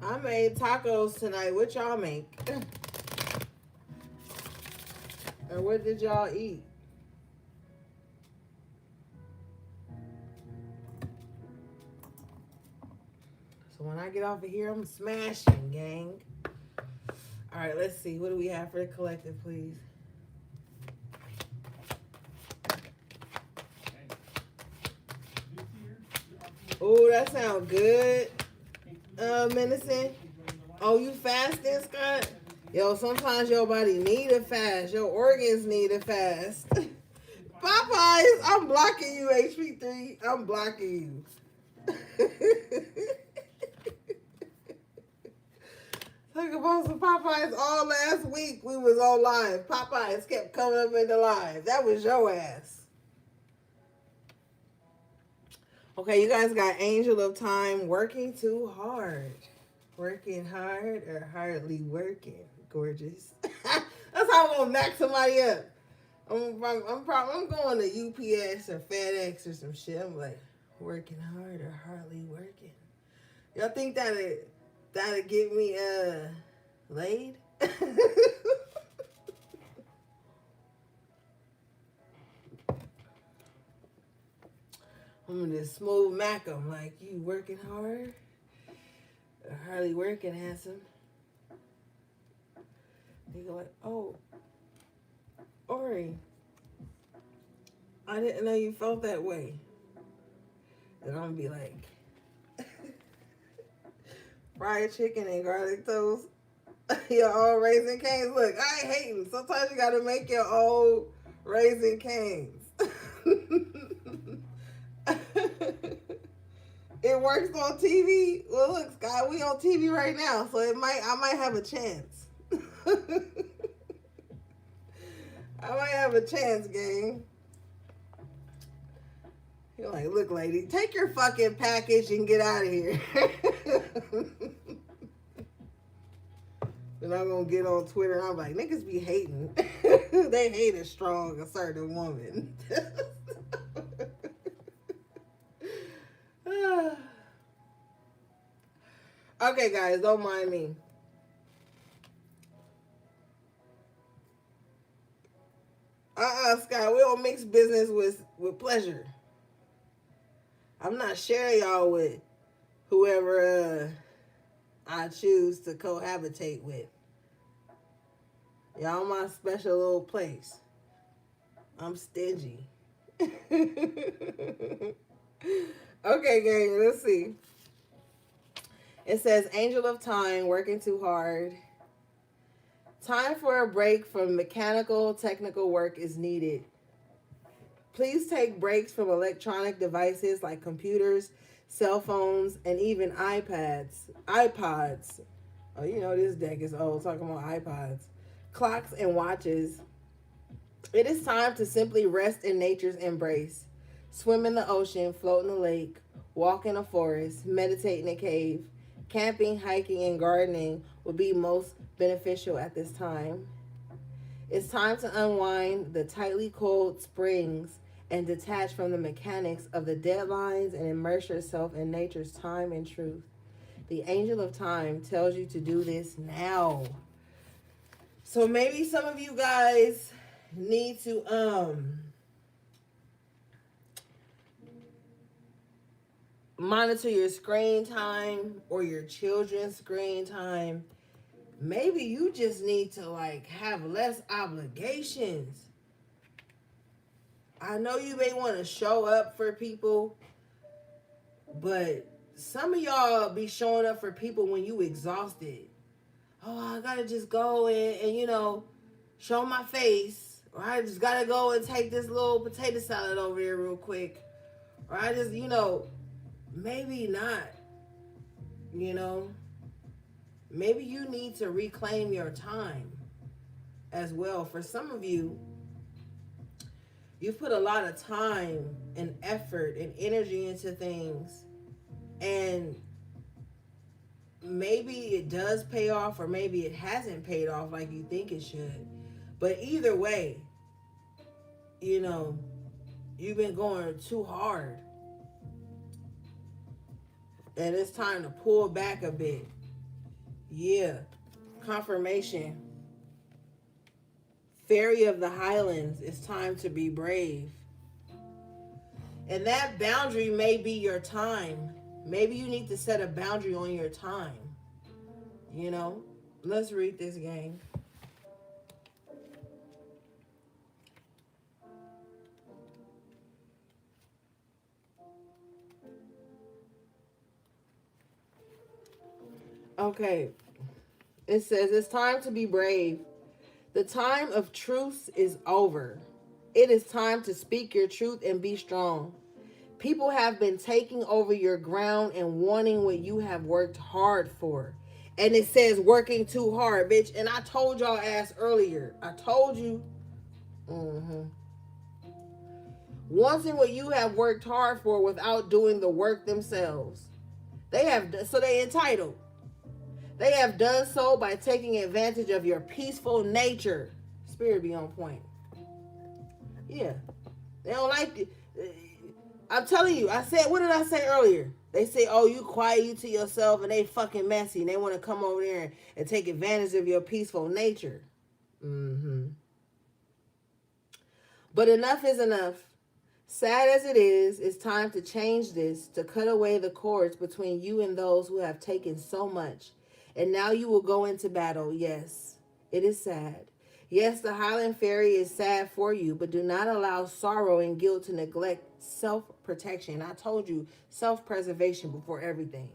I made tacos tonight. What y'all make? Or what did y'all eat? So when I get off of here, I'm smashing, gang. All right, let's see. What do we have for the collective, please? Oh, that sounds good. Menacing. Oh, you fasting, Scott? Yo, sometimes your body need a fast. Your organs need a fast. Popeyes, I'm blocking you, HP3. I'm blocking you. Talk about some Popeyes all last week. We was on live. Popeyes kept coming up in the live. That was your ass. Okay, you guys got Angel of Time, working too hard. Working hard or hardly working? Gorgeous. That's how I'm gonna knock somebody up. I'm going to UPS or FedEx or some shit. I'm like, working hard or hardly working? Y'all think that'll get me laid? I'm gonna just smooth mac 'em like, you working hard or hardly working, handsome? They go like, oh, Ori, I didn't know you felt that way. And I'm gonna be like, fried chicken and garlic toast. Your own Raisin Canes. Look, I ain't hating. Sometimes you gotta make your own Raisin Canes. It works on TV. Well, look, Scott, we on TV right now, so I might have a chance. I might have a chance, gang. You're like, look, lady, take your fucking package and get out of here. Then I'm gonna get on Twitter and I'm like, niggas be hating. They hate a strong, assertive woman. Okay, guys, don't mind me. Scott, we don't mix business with pleasure. I'm not sharing y'all with whoever I choose to cohabitate with. Y'all my special little place. I'm stingy. Okay, gang, let's see. It says, Angel of Time, working too hard. Time for a break from mechanical, technical work is needed. Please take breaks from electronic devices like computers, cell phones, and even iPods. Oh, you know this deck is old, talking about iPods. Clocks and watches. It is time to simply rest in nature's embrace. Swim in the ocean, float in the lake, walk in a forest, meditate in a cave. Camping, hiking, and gardening will be most beneficial at this time. It's time to unwind the tightly coiled springs and detach from the mechanics of the deadlines and immerse yourself in nature's time and truth. The Angel of Time tells you to do this now. So maybe some of you guys need to monitor your screen time or your children's screen time. Maybe you just need to like have less obligations. I know you may want to show up for people, but some of y'all be showing up for people when you exhausted. Oh, I gotta just go and show my face. Or I just gotta go and take this little potato salad over there real quick. Or I just, maybe not. You know, maybe you need to reclaim your time as well. For some of you, you've put a lot of time and effort and energy into things, and maybe it does pay off or maybe it hasn't paid off like you think it should. But either way, you've been going too hard. And it's time to pull back a bit. Yeah. Confirmation. Fairy of the Highlands, it's time to be brave. And that boundary may be your time. Maybe you need to set a boundary on your time. Let's read this, gang. Okay. It says it's time to be brave. The time of truce is over. It is time to speak your truth and be strong. People have been taking over your ground and wanting what you have worked hard for. And it says working too hard, bitch. And I told y'all ass earlier. I told you. Wanting what you have worked hard for without doing the work themselves. They entitled. They have done so by taking advantage of your peaceful nature. Spirit be on point. Yeah. They don't like it. I'm telling you, what did I say earlier? They say, oh, you quiet, you to yourself, and they fucking messy, and they want to come over there and take advantage of your peaceful nature. But enough is enough. Sad as it is, it's time to change this, to cut away the cords between you and those who have taken so much. And now you will go into battle. Yes, it is sad. Yes, the Highland Fairy is sad for you, but do not allow sorrow and guilt to neglect self-protection. I told you, self-preservation before everything.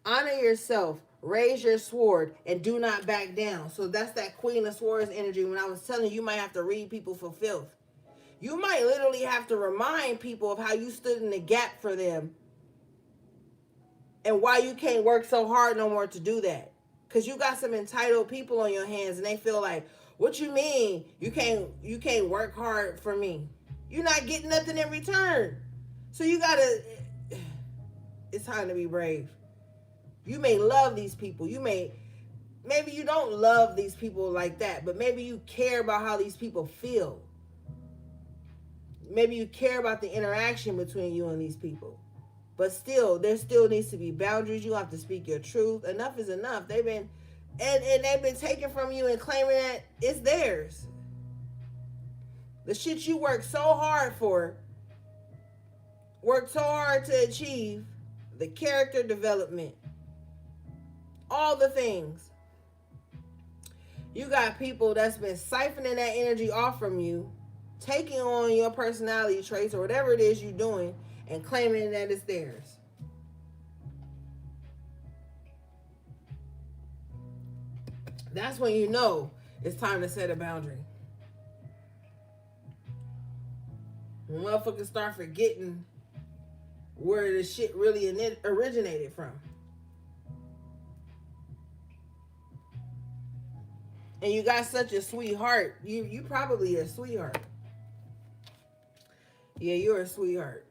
Honor yourself, raise your sword, and do not back down. So that's that Queen of Swords energy when I was telling you might have to read people for filth. You might literally have to remind people of how you stood in the gap for them and why you can't work so hard no more to do that. Because you got some entitled people on your hands and they feel like, what you mean you can't work hard for me? You're not getting nothing in return. So it's time to be brave. You may love these people. Maybe you don't love these people like that, but maybe you care about how these people feel. Maybe you care about the interaction between you and these people. But still, there still needs to be boundaries. You have to speak your truth. Enough is enough. They've been taken from you and claiming that it's theirs. The shit you worked so hard for, worked so hard to achieve, the character development, all the things. You got people that's been siphoning that energy off from you, taking on your personality traits or whatever it is you're doing and claiming that it's theirs. That's when you know it's time to set a boundary. When motherfuckers start forgetting where the shit really originated from. And you got such a sweetheart. You probably a sweetheart. Yeah, you're a sweetheart.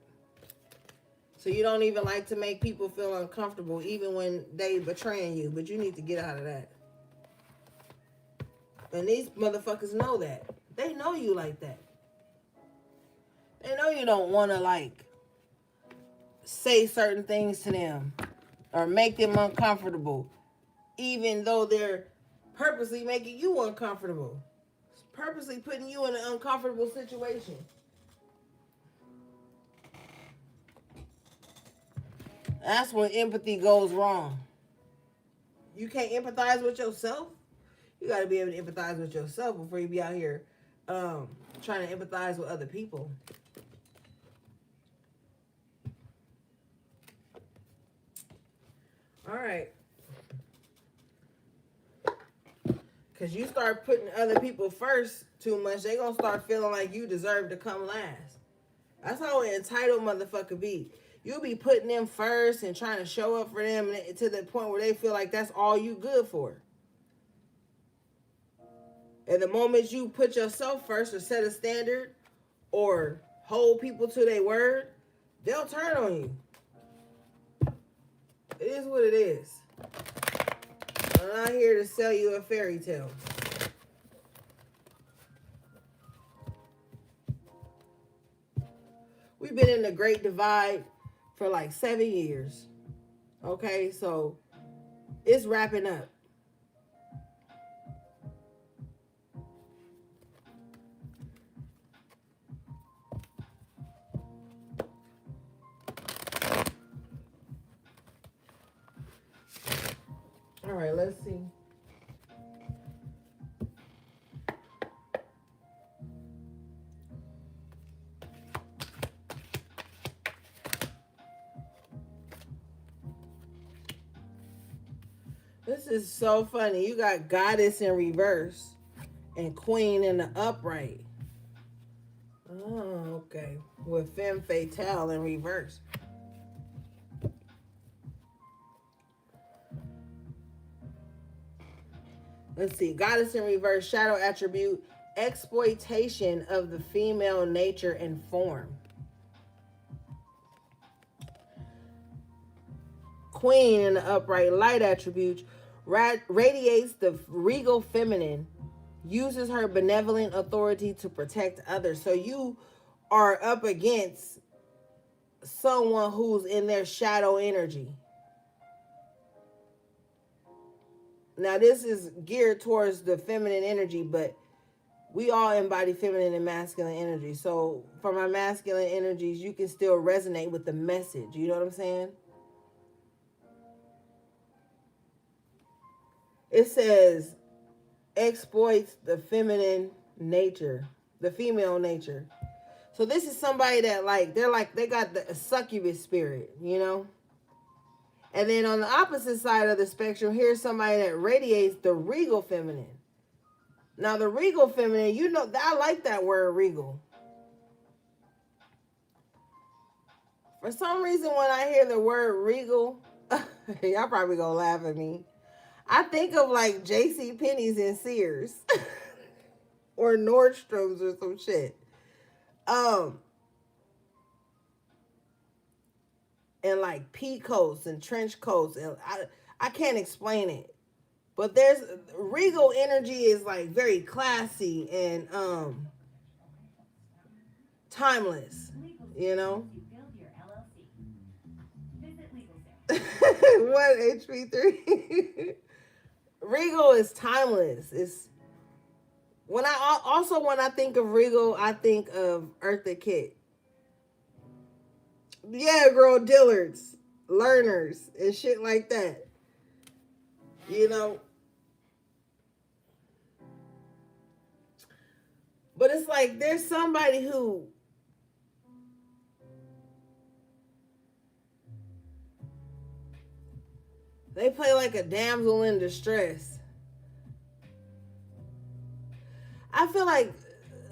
So you don't even like to make people feel uncomfortable even when they betraying you. But you need to get out of that. And these motherfuckers know that. They know you like that. They know you don't want to like say certain things to them or make them uncomfortable. Even though they're purposely making you uncomfortable. Purposely putting you in an uncomfortable situation. That's when empathy goes wrong. You can't empathize with yourself. You got to be able to empathize with yourself before you be out here trying to empathize with other people. All right. Because you start putting other people first too much, they going to start feeling like you deserve to come last. That's how an entitled motherfucker be. You'll be putting them first and trying to show up for them to the point where they feel like that's all you good for. And the moment you put yourself first or set a standard or hold people to their word, they'll turn on you. It is what it is. I'm not here to sell you a fairy tale. We've been in the Great Divide for like 7 years. Okay, so it's wrapping up. All right, let's see. This is so funny. You got Goddess in reverse and Queen in the upright. Oh, okay. With Femme Fatale in reverse. Let's see. Goddess in reverse, shadow attribute, exploitation of the female nature and form. Queen in the upright, light attribute, radiates the regal feminine, uses her benevolent authority to protect others. So you are up against someone who's in their shadow energy. Now, this is geared towards the feminine energy, but we all embody feminine and masculine energy. So for my masculine energies, you can still resonate with the message. You know what I'm saying? It says exploits the feminine nature, the female nature. So this is somebody that they got the succubus spirit, you know? And then on the opposite side of the spectrum, here's somebody that radiates the regal feminine. Now, the regal feminine, you know, I like that word regal. For some reason, when I hear the word regal, y'all probably gonna laugh at me. I think of like J.C. Penney's and Sears. Or Nordstrom's or some shit. And like pea coats and trench coats. And I can't explain it. But there's regal energy is like very classy and timeless, you know. What HP3? Regal is timeless. It's when I think of regal, I think of Eartha Kitt. Yeah, girl, Dillards, learners, and shit like that. You know. But it's like there's somebody who they play like a damsel in distress. I feel like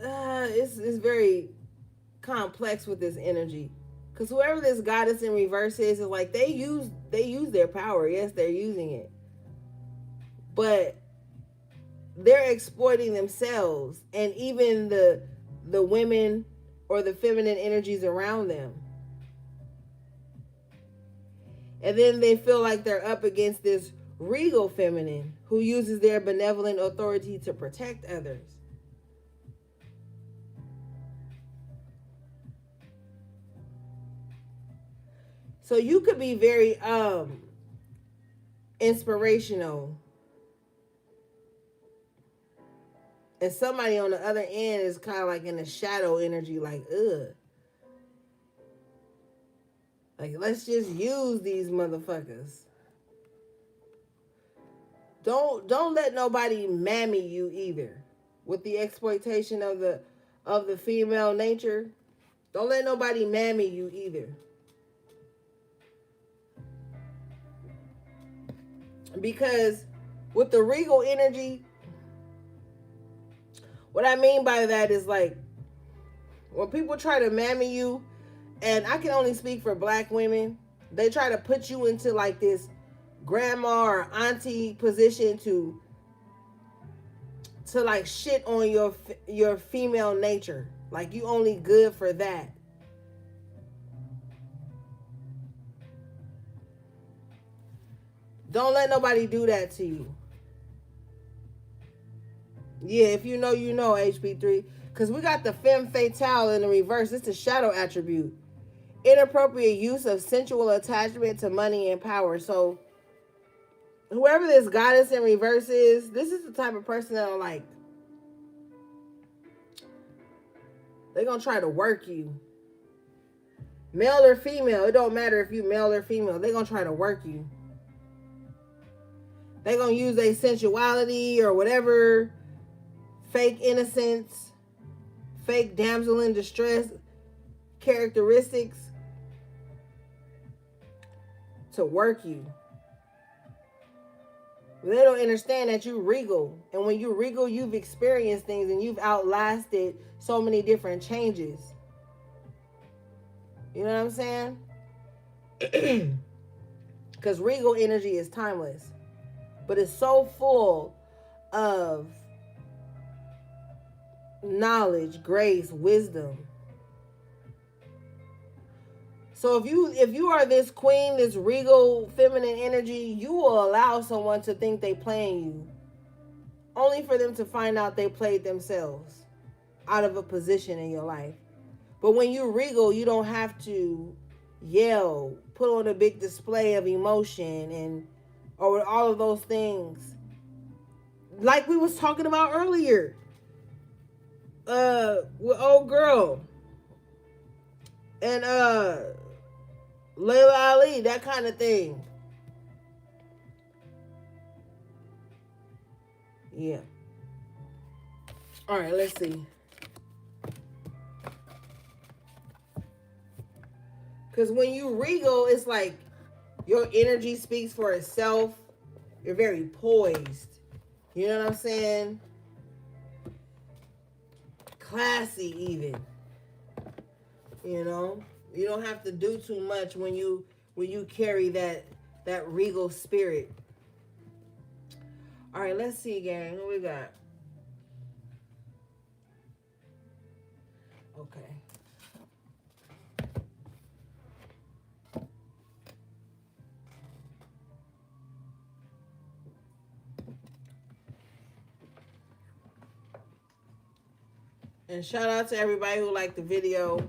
it's very complex with this energy. Because whoever this goddess in reverse is like they use their power. Yes, they're using it. But they're exploiting themselves and even the women or the feminine energies around them. And then they feel like they're up against this regal feminine who uses their benevolent authority to protect others. So you could be very inspirational. And somebody on the other end is kind of like in the shadow energy, like, ugh. Like, let's just use these motherfuckers. Don't let nobody mammy you either. With the exploitation of the female nature, don't let nobody mammy you either. Because with the regal energy, what I mean by that is like when people try to mammy you, and I can only speak for black women, they try to put you into like this grandma or auntie position to like shit on your female nature. Like you only good for that. Don't let nobody do that to you. Yeah, if you know, you know, HP3. Because we got the femme fatale in the reverse. It's a shadow attribute. Inappropriate use of sensual attachment to money and power. So, whoever this goddess in reverse is, this is the type of person that'll like, they're going to try to work you. Male or female, it don't matter if you male or female. They're going to try to work you. They're going to use their sensuality or whatever, fake innocence, fake damsel in distress characteristics to work you. They don't understand that you regal. And when you regal, you've experienced things and you've outlasted so many different changes. You know what I'm saying? Because regal energy is timeless. But it's so full of knowledge, grace, wisdom. So if you are this queen, this regal feminine energy, you will allow someone to think they playing you, only for them to find out they played themselves out of a position in your life. But when you regal, you don't have to yell, put on a big display of emotion and or all of those things. Like we was talking about earlier. With old girl. And Layla Ali, that kind of thing. Yeah. All right, let's see. Because when you regal, it's like your energy speaks for itself. You're very poised. You know what I'm saying? Classy even. You know? You don't have to do too much when you carry that regal spirit. All right, let's see, gang. What we got? Okay. And shout out to everybody who liked the video.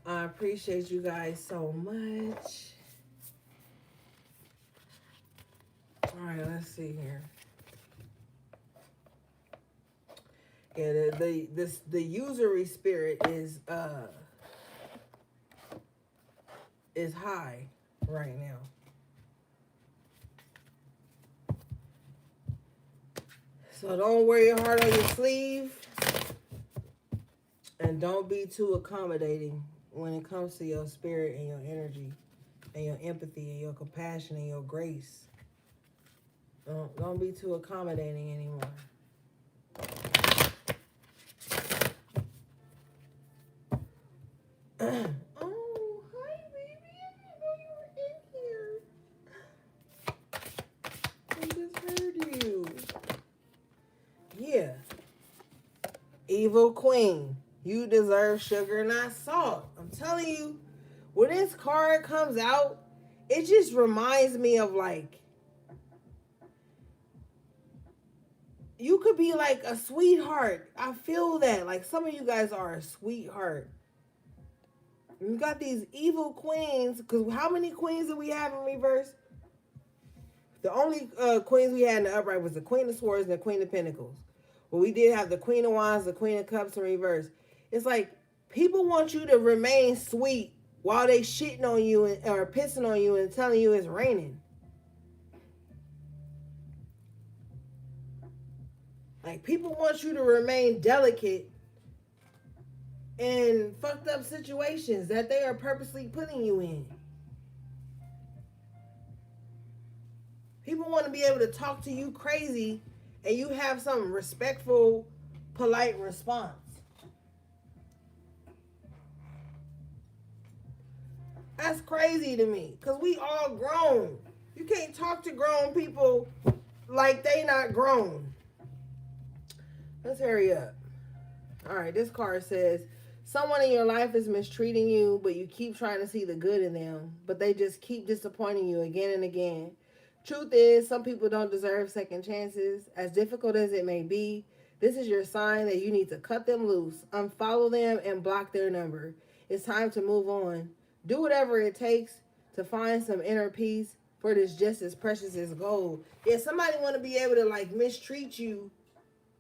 I appreciate you guys so much. All right, let's see here. Yeah, the usury spirit is high right now. So don't wear your heart on your sleeve, and don't be too accommodating when it comes to your spirit and your energy and your empathy and your compassion and your grace. Don't be too accommodating anymore. Oh, hi, baby. I didn't know you were in here. I just heard you. Yeah. Evil queen. You deserve sugar, not salt. I'm telling you, when this card comes out, it just reminds me of like, you could be like a sweetheart. I feel that. Like some of you guys are a sweetheart. You got these evil queens, because how many queens do we have in reverse? The only queens we had in the upright was the Queen of Swords and the Queen of Pentacles. But we did have the Queen of Wands, the Queen of Cups in reverse. It's like people want you to remain sweet while they shitting on you or pissing on you and telling you it's raining. Like, people want you to remain delicate in fucked up situations that they are purposely putting you in. People want to be able to talk to you crazy and you have some respectful, polite response. That's crazy to me, because we all grown. You can't talk to grown people like they not grown. Let's hurry up. All right, this card says, someone in your life is mistreating you, but you keep trying to see the good in them, but they just keep disappointing you again and again. Truth is, some people don't deserve second chances. As difficult as it may be, this is your sign that you need to cut them loose, unfollow them, and block their number. It's time to move on. Do whatever it takes to find some inner peace, for it is just as precious as gold. Yeah, somebody want to be able to like mistreat you,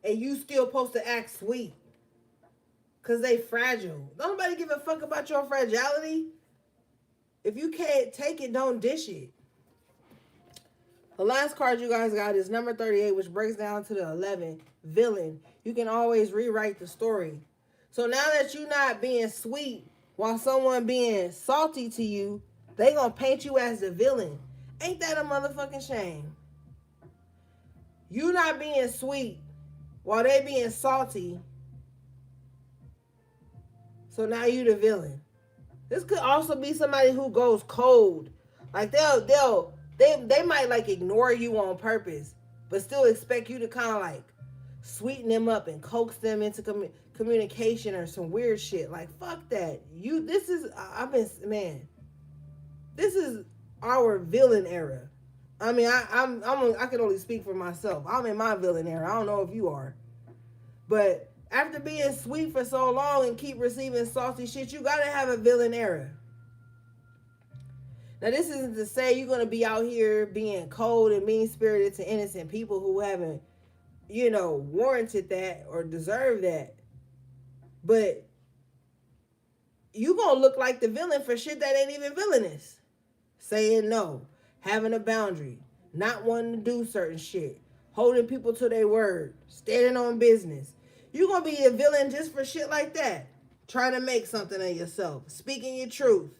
and you still supposed to act sweet. Because they fragile. Don't nobody give a fuck about your fragility. If you can't take it, don't dish it. The last card you guys got is number 38, which breaks down to the 11, villain. You can always rewrite the story. So now that you're not being sweet while someone being salty to you, they gonna paint you as the villain. Ain't that a motherfucking shame? You not being sweet while they being salty. So now you the villain. This could also be somebody who goes cold. Like they might like ignore you on purpose, but still expect you to kind of like sweeten them up and coax them into communication or some weird shit. Like, fuck that. This is our villain era. I mean, I can only speak for myself. I'm in my villain era. I don't know if you are, but after being sweet for so long and keep receiving salty shit, you gotta have a villain era. Now, this isn't to say you're gonna be out here being cold and mean-spirited to innocent people who haven't, warranted that or deserve that. But you gonna look like the villain for shit that ain't even villainous. Saying no, having a boundary, not wanting to do certain shit, holding people to their word, standing on business. You're going to be a villain just for shit like that. Trying to make something of yourself. Speaking your truth.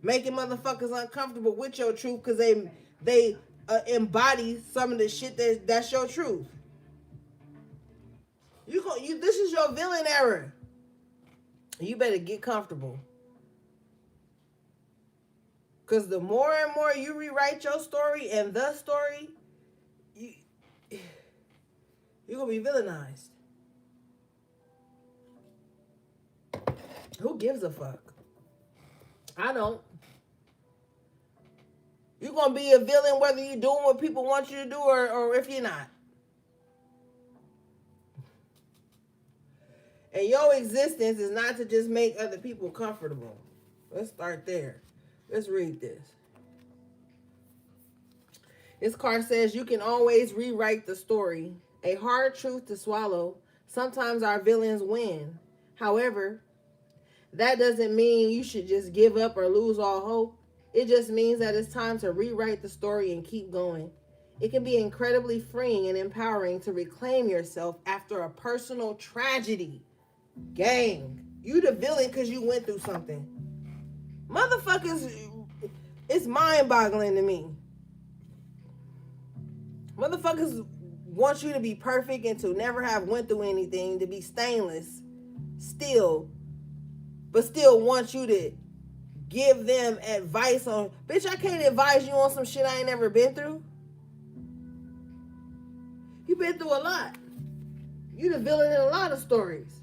Making motherfuckers uncomfortable with your truth because they embody some of the shit that's your truth. This is your villain era. You better get comfortable. Because the more and more you rewrite your story and the story, you're going to be villainized. Who gives a fuck? I don't. You're going to be a villain whether you're doing what people want you to do or if you're not. And your existence is not to just make other people comfortable. Let's start there. Let's read this. This card says you can always rewrite the story. A hard truth to swallow. Sometimes our villains win. However, that doesn't mean you should just give up or lose all hope. It just means that it's time to rewrite the story and keep going. It can be incredibly freeing and empowering to reclaim yourself after a personal tragedy. Gang, you the villain because you went through something. Motherfuckers, it's mind-boggling to me. Motherfuckers want you to be perfect and to never have went through anything, to be stainless still, but still want you to give them advice on, bitch, I can't advise you on some shit I ain't never been through. You been through a lot. You the villain in a lot of stories.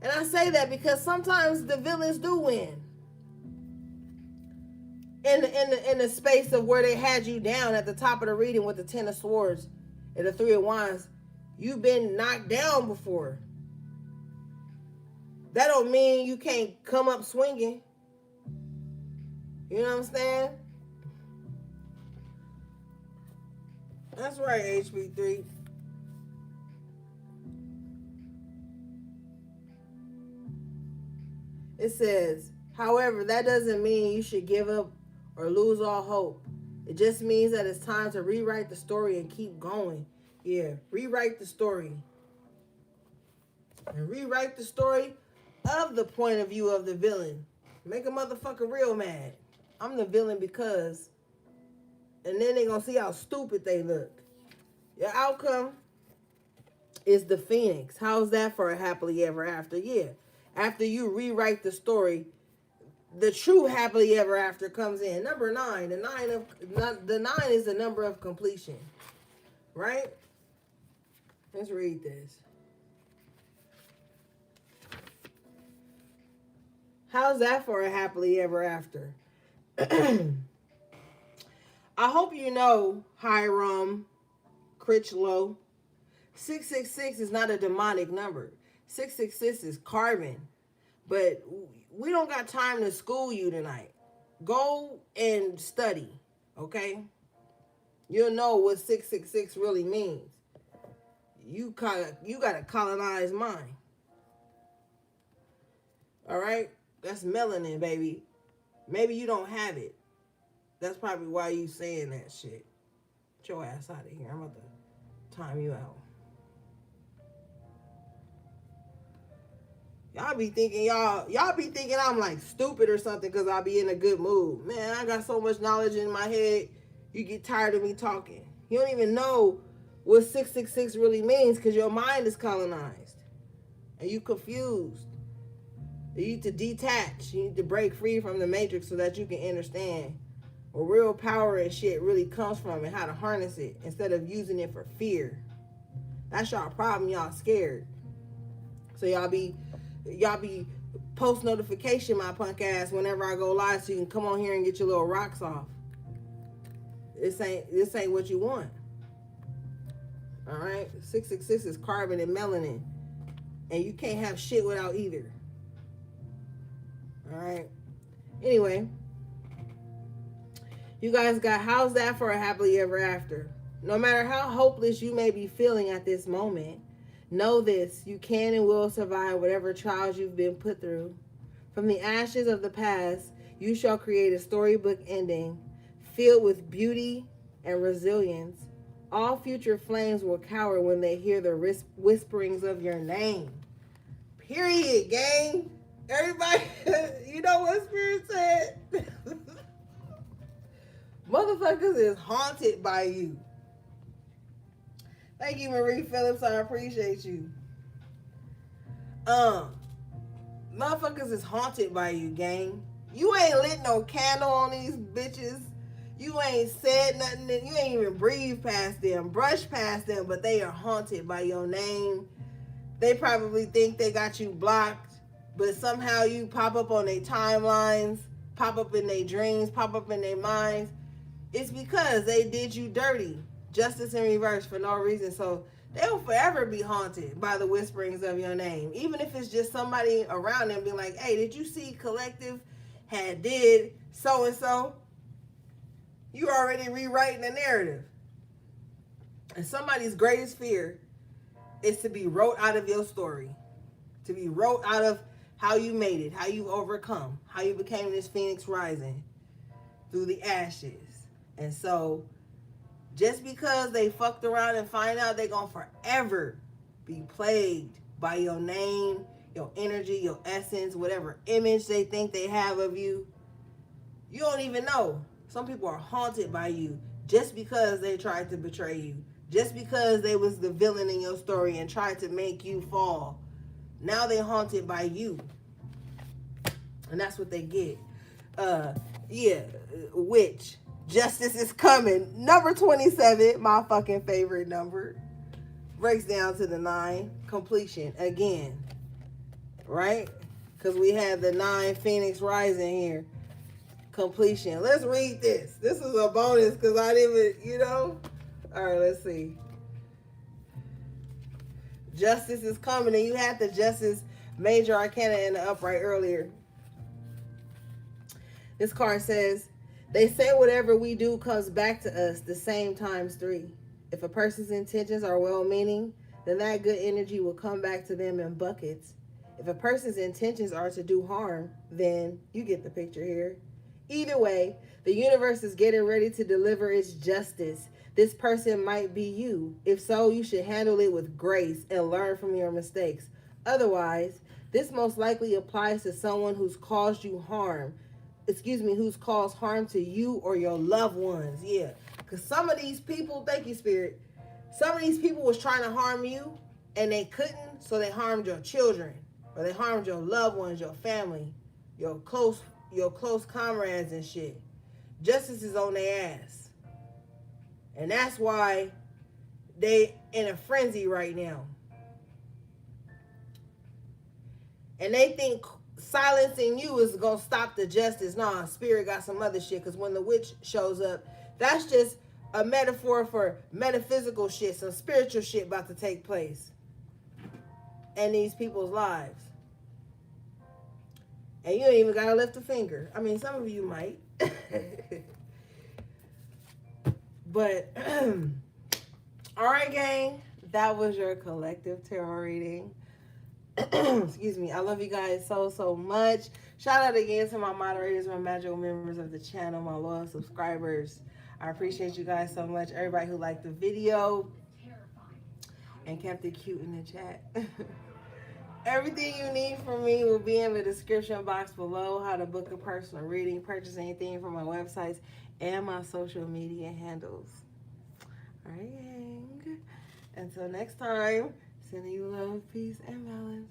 And I say that because sometimes the villains do win. In the space of where they had you down at the top of the reading with the 10 of Swords and the 3 of Wands, you've been knocked down before. That don't mean you can't come up swinging. You know what I'm saying? That's right, HB3. It says, however, that doesn't mean you should give up or lose all hope. It just means that it's time to rewrite the story and keep going. Yeah, rewrite the story. And rewrite the story of the point of view of the villain. Make a motherfucker real mad. I'm the villain because. And then they gonna see how stupid they look. Your outcome is the Phoenix. How's that for a happily ever after? Yeah. After you rewrite the story, the true happily ever after comes in. Number 9. The nine is the number of completion. Right? Let's read this. How's that for a happily ever after? I hope you know, Hiram Critchlow, 666 is not a demonic number. 666 is carbon. But we don't got time to school you tonight. Go and study, okay? You'll know what 666 really means. You got a colonized mind. All right? That's melanin, baby. Maybe you don't have it. That's probably why you saying that shit. Get your ass out of here. I'm about to time you out. Y'all be thinking I'm like stupid or something because I be in a good mood. Man, I got so much knowledge in my head, you get tired of me talking. You don't even know what 666 really means because your mind is colonized. And you confused. You need to detach. You need to break free from the matrix so that you can understand where real power and shit really comes from and how to harness it instead of using it for fear. That's y'all problem. Y'all scared. So y'all be post notification my punk ass whenever I go live so you can come on here and get your little rocks off. This ain't what you want. All right? 666 is carbon and melanin. And you can't have shit without either. All right? Anyway, you guys got how's that for a happily ever after? No matter how hopeless you may be feeling at this moment, know this, you can and will survive whatever trials you've been put through. From the ashes of the past, you shall create a storybook ending filled with beauty and resilience. All future flames will cower when they hear the whisperings of your name. Period, gang. Everybody, you know what Spirit said? Motherfuckers is haunted by you. Thank you, Marie Phillips. I appreciate you. Motherfuckers is haunted by you, gang. You ain't lit no candle on these bitches. You ain't said nothing. You ain't even breathed past them, brushed past them, but they are haunted by your name. They probably think they got you blocked, but somehow you pop up on their timelines, pop up in their dreams, pop up in their minds. It's because they did you dirty. Justice in reverse for no reason. So they'll forever be haunted by the whisperings of your name. Even if it's just somebody around them being like, hey, did you see Collective had did so-and-so? You already rewriting the narrative. And somebody's greatest fear is to be wrote out of your story. To be wrote out of how you made it, how you overcome, how you became this phoenix rising through the ashes. And so just because they fucked around and find out, they're going to forever be plagued by your name, your energy, your essence, whatever image they think they have of you. You don't even know. Some people are haunted by you just because they tried to betray you. Just because they was the villain in your story and tried to make you fall. Now they're haunted by you. And that's what they get. Witch. Justice is coming. Number 27, my fucking favorite number. Breaks down to the 9. Completion. Again. Right? Because we had the 9 Phoenix Rising here. Completion. Let's read this. This is a bonus because I didn't even, All right, let's see. Justice is coming. And you had the Justice Major Arcana in the upright earlier. This card says, they say whatever we do comes back to us the same times 3. If a person's intentions are well-meaning, then that good energy will come back to them in buckets. If a person's intentions are to do harm, then you get the picture here. Either way, the universe is getting ready to deliver its justice. This person might be you. If so, you should handle it with grace and learn from your mistakes. Otherwise, this most likely applies to someone who's caused you harm. Who's caused harm to you or your loved ones. Yeah. Because some of these people, thank you, Spirit. Some of these people was trying to harm you and they couldn't, so they harmed your children. Or they harmed your loved ones, your family, your close comrades and shit. Justice is on their ass. And that's why they in a frenzy right now. And they think silencing you is going to stop the justice. Nah, Spirit got some other shit. Because when the witch shows up, that's just a metaphor for metaphysical shit. Some spiritual shit about to take place in these people's lives. And you ain't even got to lift a finger. I mean, some of you might. But, all right, gang. That was your collective tarot reading. Excuse me. I love you guys so much. Shout out again to my moderators, my magical members of the channel, my loyal subscribers. I appreciate you guys so much. Everybody who liked the video and kept it cute in the chat. Everything you need from me will be in the description box below. How to book a personal reading, purchase anything from my websites, and my social media handles. All right, gang. Until next time, sending you love, peace, and balance.